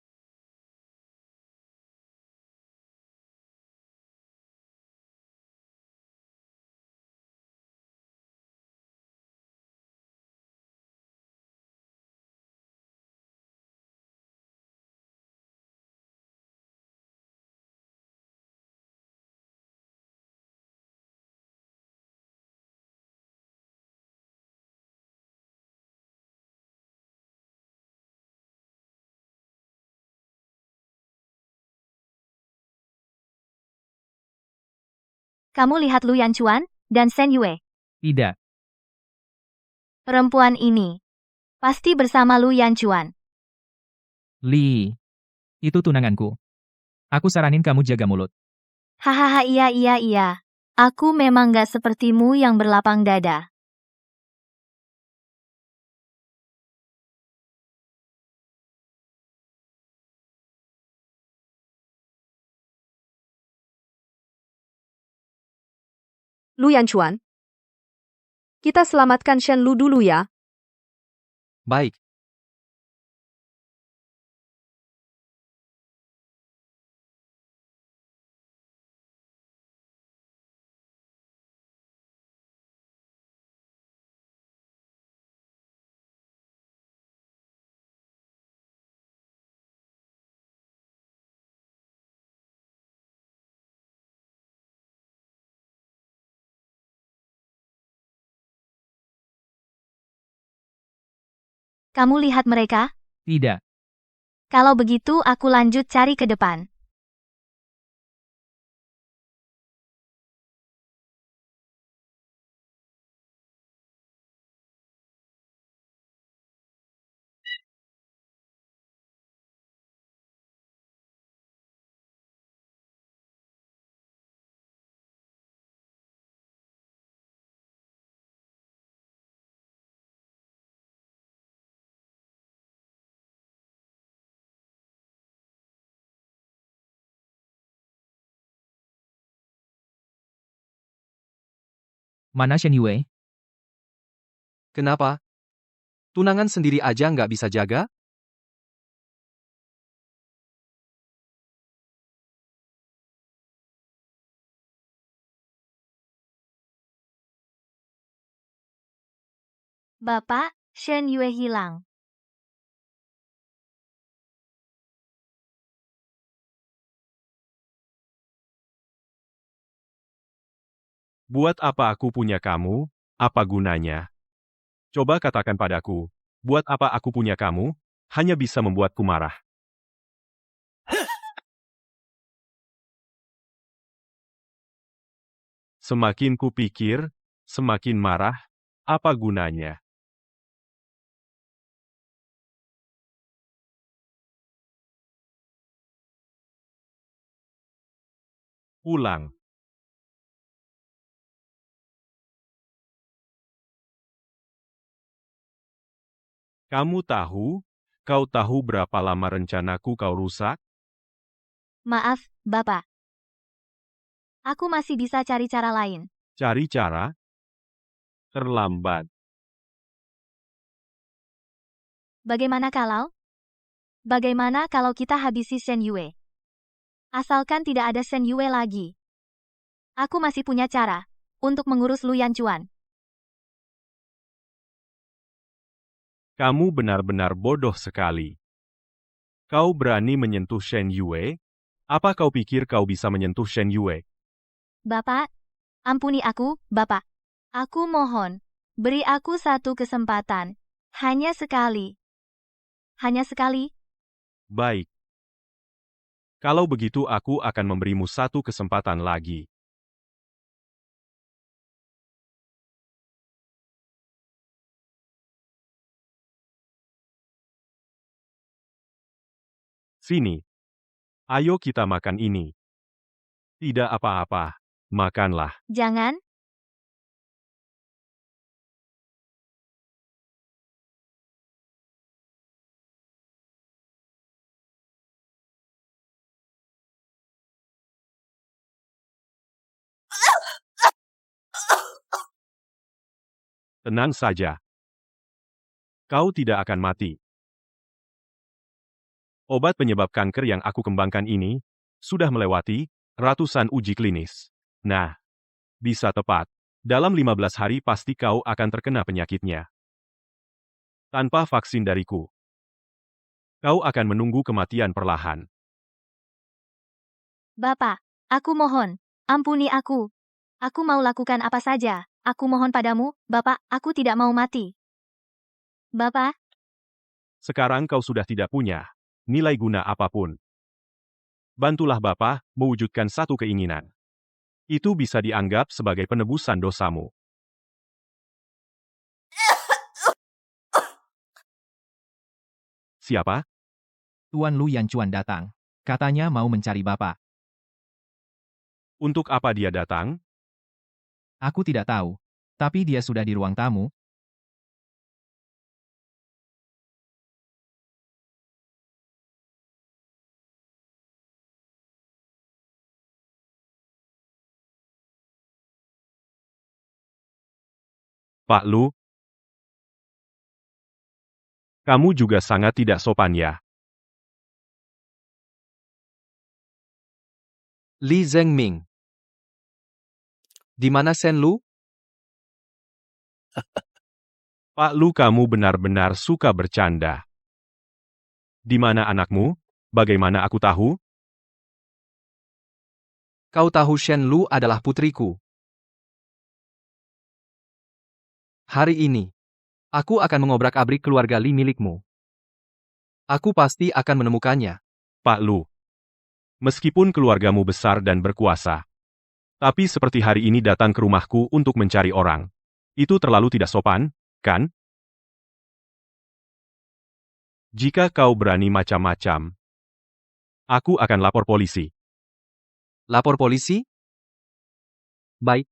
Kamu lihat Lu Yanchuan dan Shen Yue. Tidak. Perempuan ini pasti bersama Lu Yanchuan. Li. Itu tunanganku. Aku saranin kamu jaga mulut. Hahaha iya. Aku memang gak sepertimu yang berlapang dada. Lu Yanchuan. Kita selamatkan Shen Lu dulu ya. Baik. Kamu lihat mereka? Tidak. Kalau begitu aku lanjut cari ke depan. Mana Shen Yue? Kenapa? Tunangan sendiri aja nggak bisa jaga? Bapak, Shen Yue hilang. Buat apa aku punya kamu? Apa gunanya? Coba katakan padaku, buat apa aku punya kamu? Hanya bisa membuatku marah. Semakin kupikir, semakin marah. Apa gunanya? Pulang. Kamu tahu? Kau tahu berapa lama rencanaku kau rusak? Maaf, Bapak. Aku masih bisa cari cara lain. Cari cara? Terlambat. Bagaimana kalau? Bagaimana kalau kita habisi Shen Yue? Asalkan tidak ada Shen Yue lagi. Aku masih punya cara untuk mengurus Lu Yanchuan. Kamu benar-benar bodoh sekali. Kau berani menyentuh Shen Yue? Apa kau pikir kau bisa menyentuh Shen Yue? Bapak, ampuni aku, Bapak. Aku mohon, beri aku satu kesempatan. Hanya sekali. Hanya sekali. Baik. Kalau begitu aku akan memberimu satu kesempatan lagi. Sini. Ayo kita makan ini. Tidak apa-apa. makanlah. Jangan. Tenang saja. Kau tidak akan mati. Obat penyebab kanker yang aku kembangkan ini sudah melewati ratusan uji klinis. Nah, bisa tepat. Dalam 15 hari pasti kau akan terkena penyakitnya. Tanpa vaksin dariku, kau akan menunggu kematian perlahan. Bapak, aku mohon, ampuni aku. Aku mau lakukan apa saja. Aku mohon padamu, Bapak, aku tidak mau mati. Bapak, Sekarang kau sudah tidak punya nilai guna apapun. Bantulah Bapa mewujudkan satu keinginan. Itu bisa dianggap sebagai penebusan dosamu. Siapa? Tuan Lu Yanchuan datang. Katanya mau mencari Bapak. Untuk apa dia datang? Aku tidak tahu. Tapi dia sudah di ruang tamu. Pak Lu? Kamu juga sangat tidak sopan ya. Li Zhengming. Di mana Shen Lu? Pak Lu, kamu benar-benar suka bercanda. Di mana anakmu? Bagaimana aku tahu? Kau tahu Shen Lu adalah putriku. Hari ini, aku akan mengobrak-abrik keluarga Li milikmu. Aku pasti akan menemukannya. Pak Lu. Meskipun keluargamu besar dan berkuasa, tapi seperti hari ini datang ke rumahku untuk mencari orang. Itu terlalu tidak sopan, kan? Jika kau berani macam-macam, aku akan lapor polisi. Lapor polisi? Baik.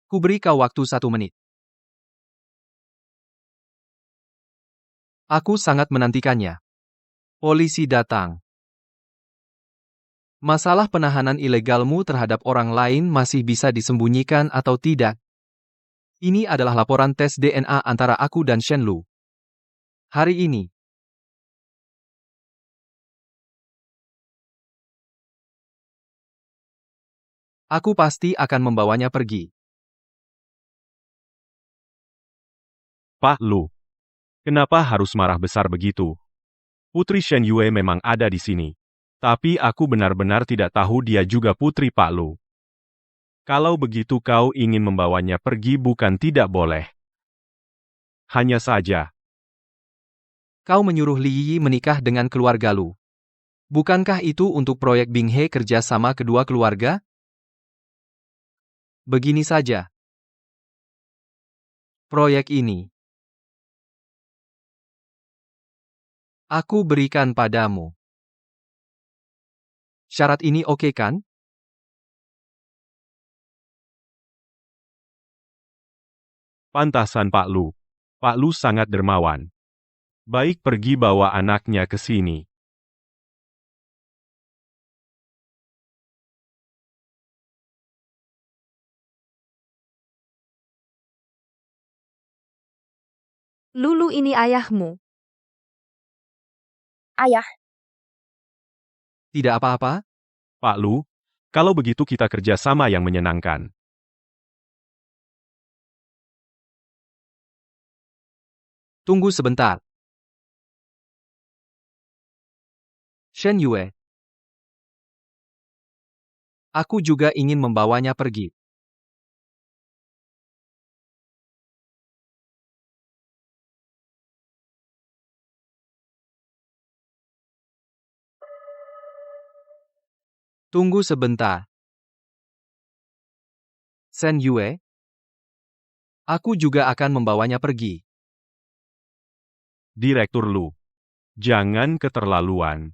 Kuberi kau waktu 1 menit. Aku sangat menantikannya. Polisi datang. Masalah penahanan ilegalmu terhadap orang lain masih bisa disembunyikan atau tidak? Ini adalah laporan tes DNA antara aku dan Shen Lu. Hari ini. Aku pasti akan membawanya pergi. Pak Lu. Kenapa harus marah besar begitu? Putri Shen Yue memang ada di sini. Tapi aku benar-benar tidak tahu dia juga putri Pak Lu. Kalau begitu kau ingin membawanya pergi bukan tidak boleh. Hanya saja, Kau menyuruh Li Yi menikah dengan keluarga Lu. Bukankah itu untuk proyek Binghe kerja sama kedua keluarga? Begini saja. Proyek ini aku berikan padamu. Syarat ini oke kan? pantasan Pak Lu. Pak Lu sangat dermawan. Baik, pergi bawa anaknya ke sini. Lulu ini ayahmu. Ayah, Tidak apa-apa? Pak Lu, kalau begitu kita kerja sama yang menyenangkan. Tunggu sebentar. Shen Yue. Aku juga ingin membawanya pergi. Tunggu sebentar. Shen Yue. Aku juga akan membawanya pergi. Direktur Lu. Jangan keterlaluan.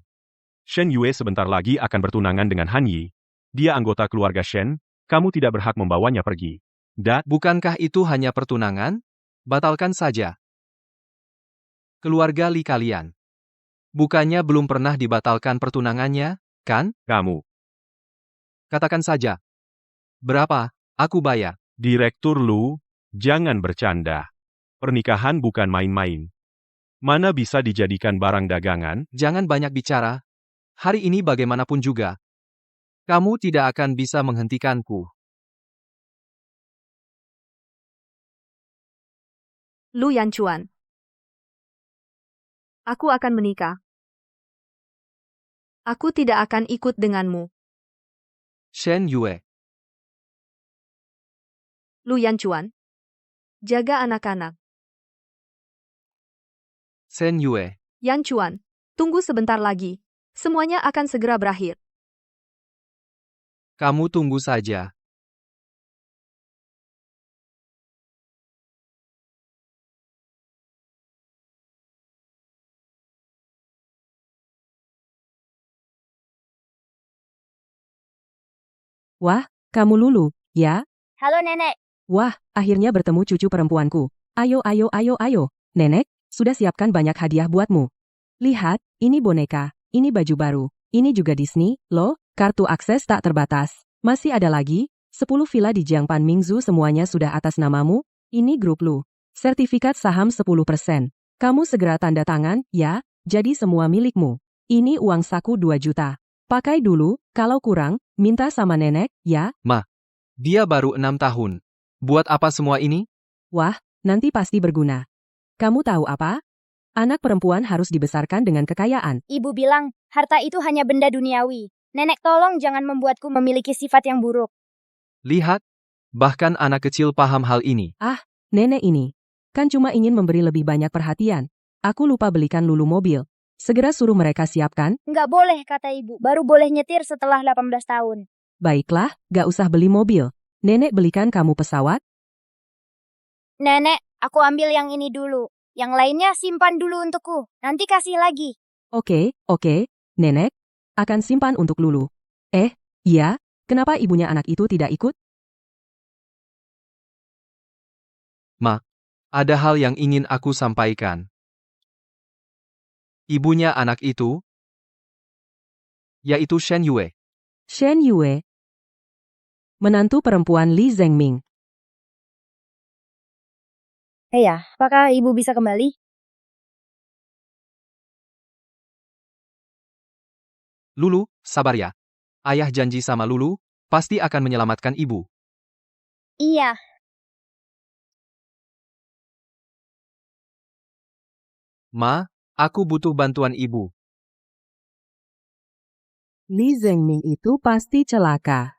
Shen Yue sebentar lagi akan bertunangan dengan Han Yi. Dia anggota keluarga Shen, kamu tidak berhak membawanya pergi. Bukankah itu hanya pertunangan? Batalkan saja. Keluarga Li kalian. Bukannya belum pernah dibatalkan pertunangannya, kan? Kamu, Katakan saja. Berapa? Aku bayar. Direktur Lu, jangan bercanda. Pernikahan bukan main-main. Mana bisa dijadikan barang dagangan? Jangan banyak bicara. Hari ini bagaimanapun juga. Kamu tidak akan bisa menghentikanku. Lu Yanchuan. Aku akan menikah. Aku tidak akan ikut denganmu. Shen Yue. Lu Yanchuan. Jaga anak-anak. Shen Yue. Yanchuan. Tunggu sebentar lagi. Semuanya akan segera berakhir. Kamu tunggu saja. Wah, kamu Lulu, ya? Halo nenek. Wah, akhirnya bertemu cucu perempuanku. Ayo, ayo, ayo, ayo. Nenek, sudah siapkan banyak hadiah buatmu. Lihat, ini boneka, ini baju baru, ini juga Disney, loh, kartu akses tak terbatas. Masih ada lagi, 10 villa di Jiangpan Mingzu semuanya sudah atas namamu, ini grup Lu. Sertifikat saham 10%. Kamu segera tanda tangan, ya, jadi semua milikmu. Ini uang saku 2 juta. Pakai dulu, kalau kurang, minta sama nenek, ya? Dia baru 6 tahun. Buat apa semua ini? Wah, nanti pasti berguna. Kamu tahu apa? Anak perempuan harus dibesarkan dengan kekayaan. Ibu bilang, harta itu hanya benda duniawi. Nenek tolong jangan membuatku memiliki sifat yang buruk. Lihat. Bahkan anak kecil paham hal ini. Nenek ini, kan cuma ingin memberi lebih banyak perhatian. Aku lupa belikan Lulu mobil. Segera suruh mereka siapkan. Nggak boleh, kata ibu. Baru boleh nyetir setelah 18 tahun. Baiklah, gak usah beli mobil. Nenek belikan kamu pesawat. Nenek, aku ambil yang ini dulu. Yang lainnya simpan dulu untukku. Nanti kasih lagi. Oke, Nenek, akan simpan untuk Lulu. Iya, kenapa ibunya anak itu tidak ikut? Ada hal yang ingin aku sampaikan. Ibunya anak itu, yaitu Shen Yue. Shen Yue, menantu perempuan Li Zhengming. Ya, apakah ibu bisa kembali? Lulu, sabar ya. Ayah janji sama Lulu, pasti akan menyelamatkan ibu. Iya. Ma, aku butuh bantuan ibu. Li Zhengming itu pasti celaka.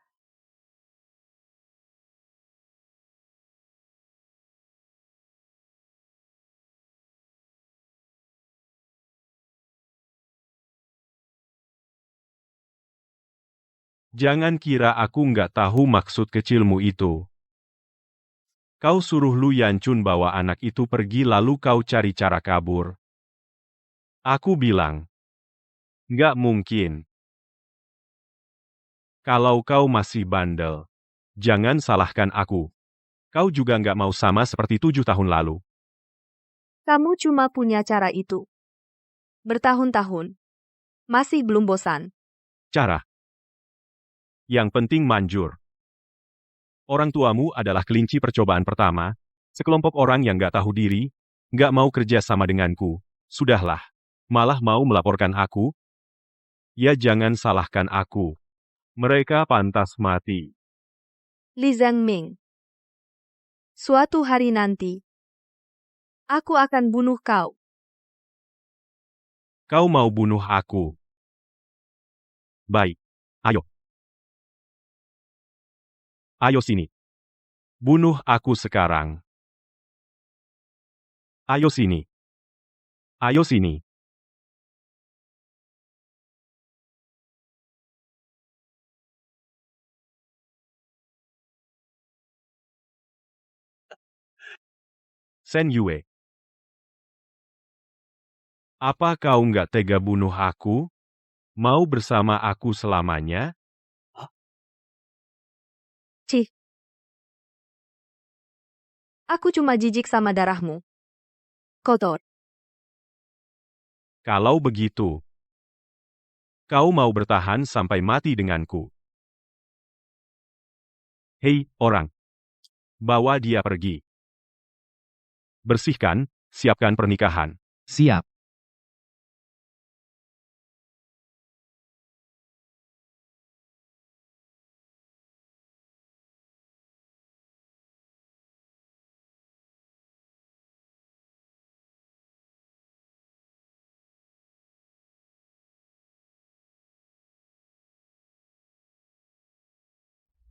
Jangan kira aku nggak tahu maksud kecilmu itu. Kau suruh Lu Yanchun bawa anak itu pergi lalu kau cari cara kabur. Aku bilang, nggak mungkin. Kalau kau masih bandel, jangan salahkan aku. Kau juga nggak mau sama seperti 7 tahun lalu. Kamu cuma punya cara itu. Bertahun-tahun. Masih belum bosan. Cara. Yang penting manjur. Orang tuamu adalah kelinci percobaan pertama, sekelompok orang yang nggak tahu diri, nggak mau kerja sama denganku. Sudahlah. Malah mau melaporkan aku? Ya jangan salahkan aku. Mereka pantas mati. Li Zhengming. Suatu hari nanti, aku akan bunuh kau. Kau mau bunuh aku? Baik. Ayo. Ayo sini. Bunuh aku sekarang. Ayo sini. Ayo sini. Shen Yue. Apa kau nggak tega bunuh aku? Mau bersama aku selamanya? Aku cuma jijik sama darahmu. Kotor. Kalau begitu, kau mau bertahan sampai mati denganku. Hei, orang. Bawa dia pergi. Bersihkan, siapkan pernikahan. Siap.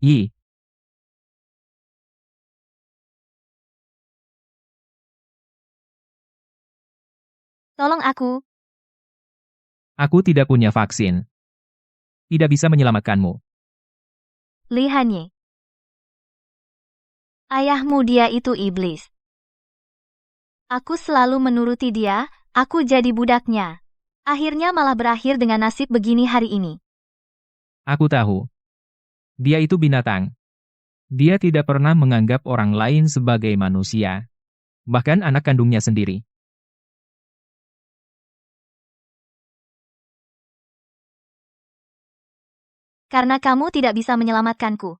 Yi, Tolong aku. aku tidak punya vaksin. Tidak bisa menyelamatkanmu. Li Hanye. Ayahmu dia itu iblis. Aku selalu menuruti dia, aku jadi budaknya. Akhirnya malah berakhir dengan nasib begini hari ini. Aku tahu. Dia itu binatang. Dia tidak pernah menganggap orang lain sebagai manusia. Bahkan anak kandungnya sendiri. Karena kamu tidak bisa menyelamatkanku.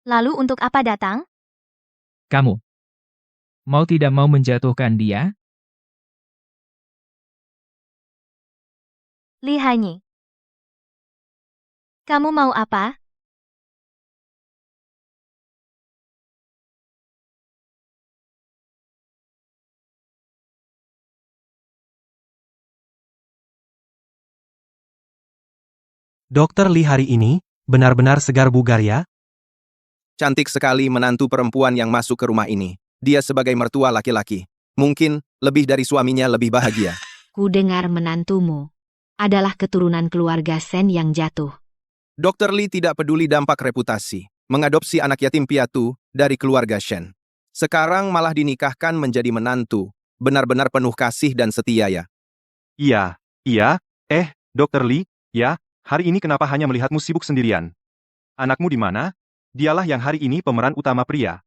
Lalu untuk apa datang? Kamu. Mau tidak mau menjatuhkan dia? Li Hanye. Kamu mau apa? Dokter Li hari ini, benar-benar segar bugar ya? Cantik sekali menantu perempuan yang masuk ke rumah ini. Dia sebagai mertua laki-laki. Mungkin, lebih dari suaminya lebih bahagia. Ku dengar menantumu adalah keturunan keluarga Sen yang jatuh. Dr. Lee tidak peduli dampak reputasi. Mengadopsi anak yatim piatu dari keluarga Shen. Sekarang malah dinikahkan menjadi menantu. Benar-benar penuh kasih dan setia ya. Iya, iya. Dr. Lee, ya, hari ini kenapa hanya melihatmu sibuk sendirian? Anakmu di mana? Dialah yang hari ini pemeran utama pria.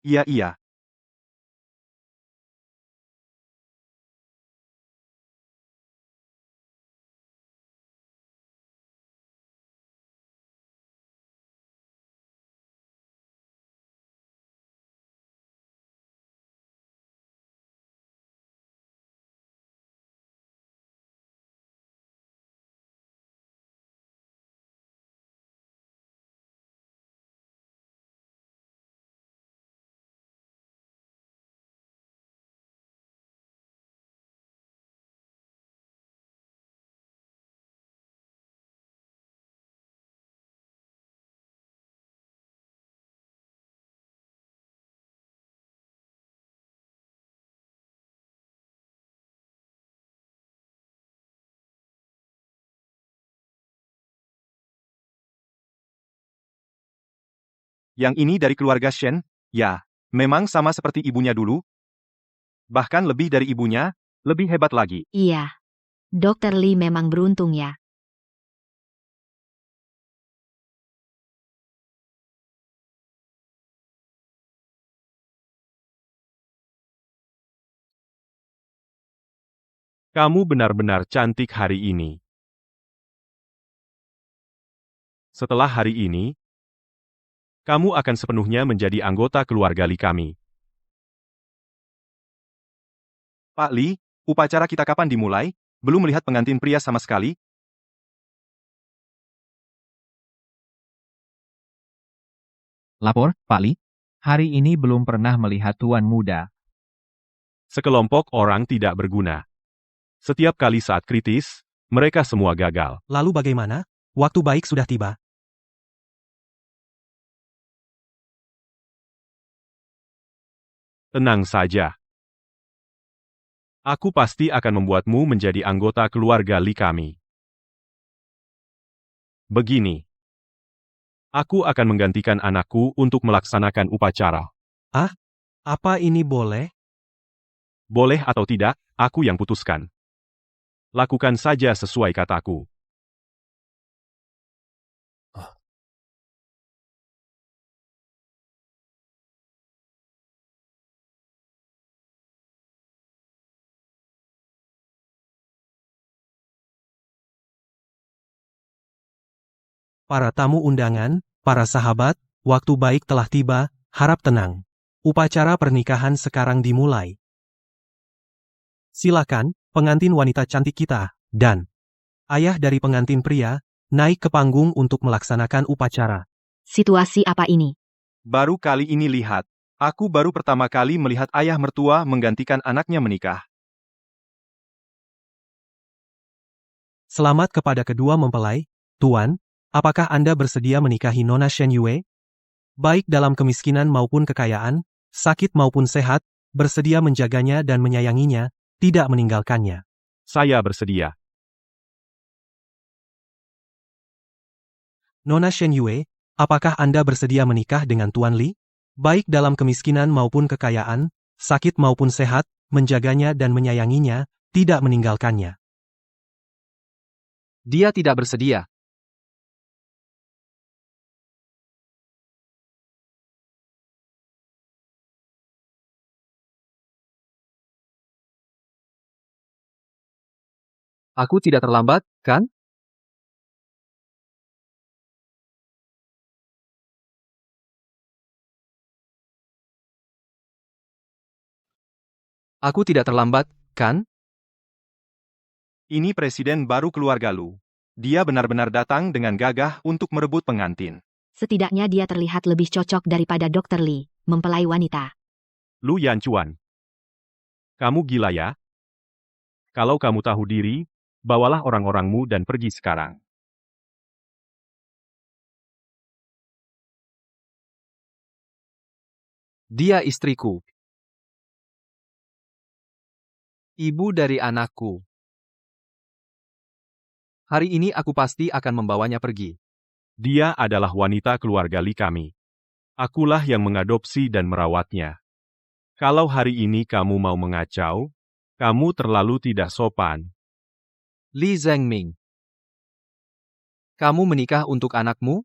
Iya, iya. Yang ini dari keluarga Shen? Ya, memang sama seperti ibunya dulu. Bahkan lebih dari ibunya, lebih hebat lagi. Iya. Dr. Lee memang beruntung ya. Kamu benar-benar cantik hari ini. Setelah hari ini, kamu akan sepenuhnya menjadi anggota keluarga Li kami. Pak Li, upacara kita kapan dimulai? Belum melihat pengantin pria sama sekali. Lapor, Pak Li. Hari ini belum pernah melihat tuan muda. Sekelompok orang tidak berguna. Setiap kali saat kritis, mereka semua gagal. Lalu bagaimana? Waktu baik sudah tiba. Tenang saja. Aku pasti akan membuatmu menjadi anggota keluarga Li kami. Begini. Aku akan menggantikan anakku untuk melaksanakan upacara. Apa ini boleh? Boleh atau tidak, aku yang putuskan. Lakukan saja sesuai kataku. Para tamu undangan, para sahabat, waktu baik telah tiba, harap tenang. Upacara pernikahan sekarang dimulai. Silakan, pengantin wanita cantik kita, dan ayah dari pengantin pria, naik ke panggung untuk melaksanakan upacara. Situasi apa ini? Baru kali ini lihat. Aku baru pertama kali melihat ayah mertua menggantikan anaknya menikah. Selamat kepada kedua mempelai, Tuan. Apakah Anda bersedia menikahi Nona Shen Yue? Baik dalam kemiskinan maupun kekayaan, sakit maupun sehat, bersedia menjaganya dan menyayanginya, tidak meninggalkannya. Saya bersedia. Nona Shen Yue, apakah Anda bersedia menikah dengan Tuan Li? Baik dalam kemiskinan maupun kekayaan, sakit maupun sehat, menjaganya dan menyayanginya, tidak meninggalkannya. Dia tidak bersedia. Aku tidak terlambat, kan? Aku tidak terlambat, kan? Ini presiden baru keluarga Lu. Dia benar-benar datang dengan gagah untuk merebut pengantin. Setidaknya dia terlihat lebih cocok daripada Dr. Lee, mempelai wanita. Lu Yanchuan. Kamu gila ya? Kalau kamu tahu diri, bawalah orang-orangmu dan pergi sekarang. Dia istriku. Ibu dari anakku. Hari ini aku pasti akan membawanya pergi. Dia adalah wanita keluarga Li kami. Akulah yang mengadopsi dan merawatnya. Kalau hari ini kamu mau mengacau, kamu terlalu tidak sopan. Li Zhengming. Kamu menikah untuk anakmu?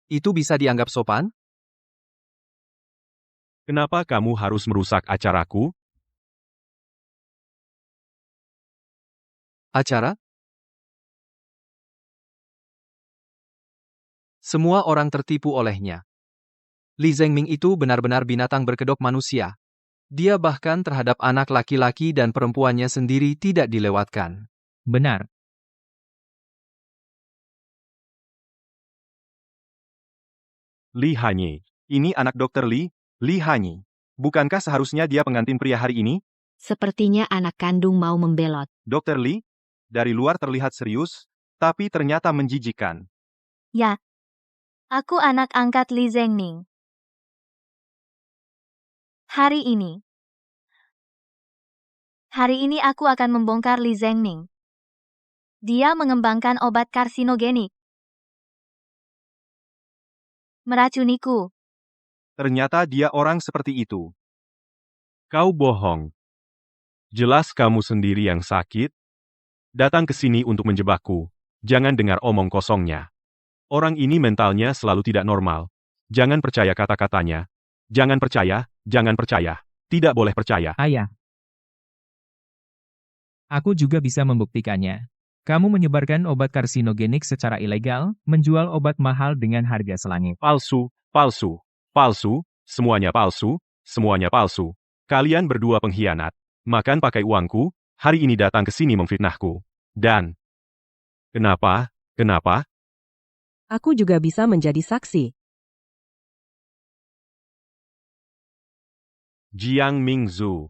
Itu bisa dianggap sopan? Kenapa kamu harus merusak acaraku? Acara? Semua orang tertipu olehnya. Li Zhengming itu benar-benar binatang berkedok manusia. Dia bahkan terhadap anak laki-laki dan perempuannya sendiri tidak dilewatkan. Benar. Li Hanyi. Ini anak Dr. Li, Li Hanyi. Bukankah seharusnya dia pengantin pria hari ini? Sepertinya anak kandung mau membelot. Dr. Li, dari luar terlihat serius, tapi ternyata menjijikan. Ya. Aku anak angkat Li Zhengming. Hari ini aku akan membongkar Li Zhengming. Dia mengembangkan obat karsinogenik. Meracuniku. Ternyata dia orang seperti itu. Kau bohong. Jelas kamu sendiri yang sakit. Datang ke sini untuk menjebakku. Jangan dengar omong kosongnya. Orang ini mentalnya selalu tidak normal. Jangan percaya kata-katanya. Jangan percaya, jangan percaya. Tidak boleh percaya. Ayah. Aku juga bisa membuktikannya. Kamu menyebarkan obat karsinogenik secara ilegal, menjual obat mahal dengan harga selangit. Palsu, palsu, palsu, semuanya palsu, semuanya palsu. Kalian berdua pengkhianat. Makan pakai uangku, hari ini datang ke sini memfitnahku. Dan kenapa? Aku juga bisa menjadi saksi. Jiang Mingzhu.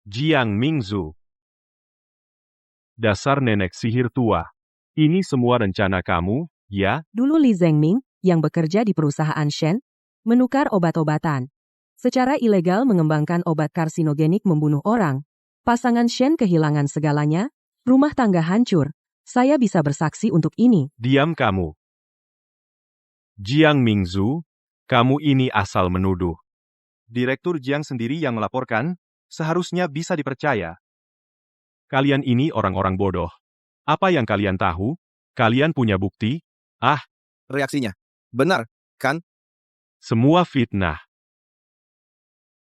Jiang Mingzhu. Dasar nenek sihir tua. Ini semua rencana kamu, ya? Dulu Li Zhengming, yang bekerja di perusahaan Shen, menukar obat-obatan. Secara ilegal mengembangkan obat karsinogenik membunuh orang. Pasangan Shen kehilangan segalanya, rumah tangga hancur. Saya bisa bersaksi untuk ini. Diam kamu. Jiang Mingzhu, kamu ini asal menuduh. Direktur Jiang sendiri yang melaporkan, seharusnya bisa dipercaya. Kalian ini orang-orang bodoh. Apa yang kalian tahu? Kalian punya bukti? Reaksinya. Benar, kan? Semua fitnah.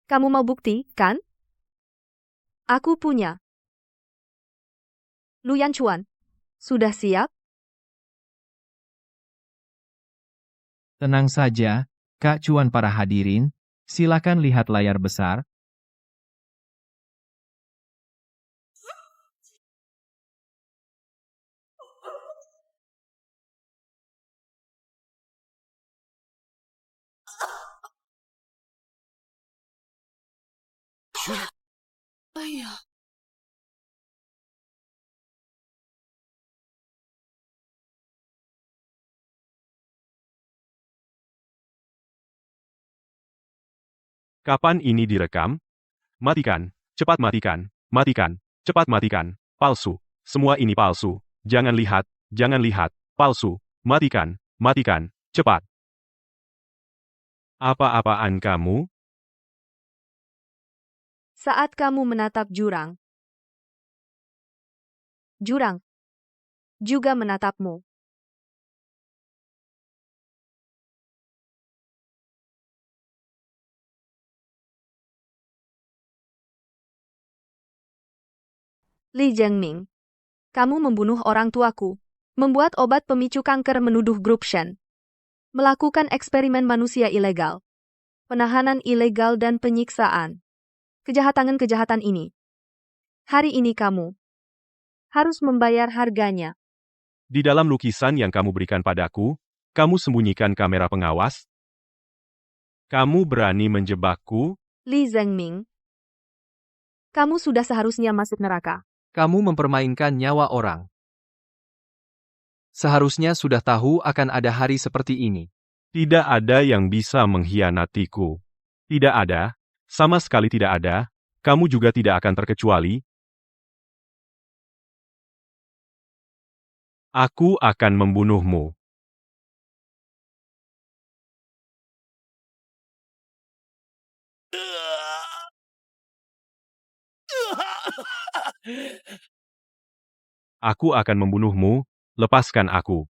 Kamu mau bukti, kan? Aku punya. Lu Yanchuan, sudah siap? Tenang saja, Kak Cuan para hadirin, silakan lihat layar besar. Kapan ini direkam? Matikan, cepat matikan, matikan, cepat matikan, palsu. Semua ini palsu. Jangan lihat, palsu. Matikan, matikan, cepat. Apa-apaan kamu? Saat kamu menatap jurang, jurang juga menatapmu. Li Zhengming, kamu membunuh orang tuaku, membuat obat pemicu kanker, menuduh grup Shen, melakukan eksperimen manusia ilegal, penahanan ilegal dan penyiksaan. Kejahatan ini. Hari ini kamu harus membayar harganya. Di dalam lukisan yang kamu berikan padaku, kamu sembunyikan kamera pengawas? Kamu berani menjebakku? Li Zhengming, kamu sudah seharusnya masuk neraka. Kamu mempermainkan nyawa orang. Seharusnya sudah tahu akan ada hari seperti ini. Tidak ada yang bisa mengkhianatiku. Tidak ada, sama sekali tidak ada, kamu juga tidak akan terkecuali. Aku akan membunuhmu. Aku akan membunuhmu, lepaskan aku.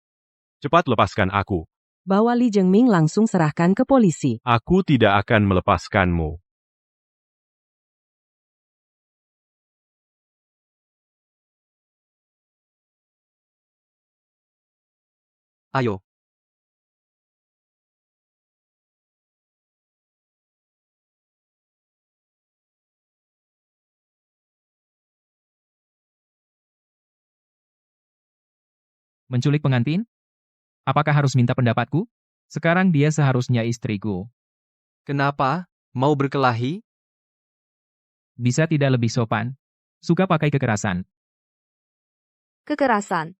Cepat lepaskan aku. Bawa Li Zhengming langsung serahkan ke polisi. Aku tidak akan melepaskanmu. Ayo. Menculik pengantin? Apakah harus minta pendapatku? Sekarang dia seharusnya istriku. Kenapa? Mau berkelahi? Bisa tidak lebih sopan? Suka pakai kekerasan. Kekerasan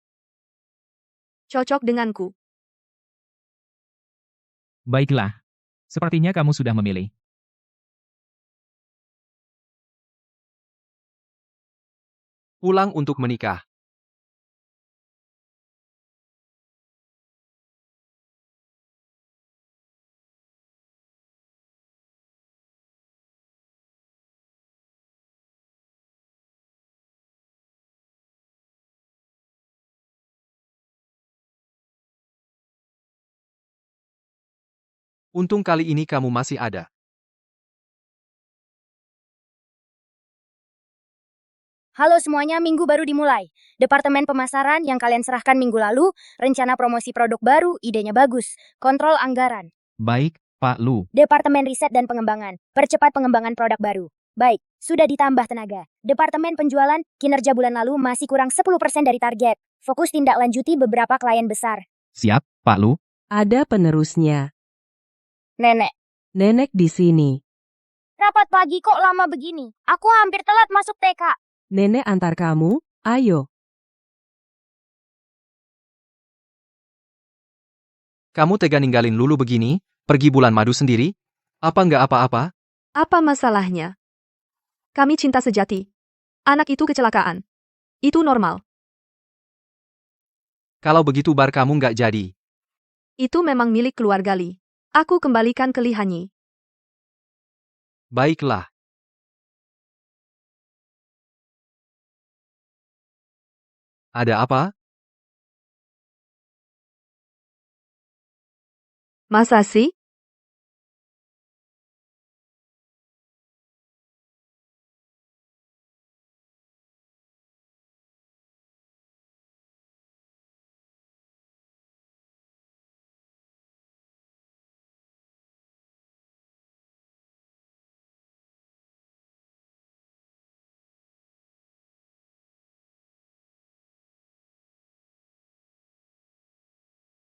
cocok denganku. Baiklah. Sepertinya kamu sudah memilih. Pulang untuk menikah. Untung kali ini kamu masih ada. Halo semuanya, minggu baru dimulai. Departemen pemasaran yang kalian serahkan minggu lalu, rencana promosi produk baru, idenya bagus. Kontrol anggaran. Baik, Pak Lu. Departemen riset dan pengembangan, percepat pengembangan produk baru. Baik, sudah ditambah tenaga. Departemen penjualan, kinerja bulan lalu masih kurang 10% dari target. Fokus tindak lanjuti beberapa klien besar. Siap, Pak Lu. Ada penerusnya. Nenek. Nenek di sini. Rapat pagi kok lama begini? Aku hampir telat masuk TK. Nenek antar kamu, ayo. Kamu tega ninggalin Lulu begini, pergi bulan madu sendiri? Apa nggak apa-apa? Apa masalahnya? Kami cinta sejati. Anak itu kecelakaan. Itu normal. Kalau begitu bar kamu nggak jadi. Itu memang milik keluarga Li. Aku kembalikan ke Li Hanyi. Baiklah. Ada apa? Masa sih?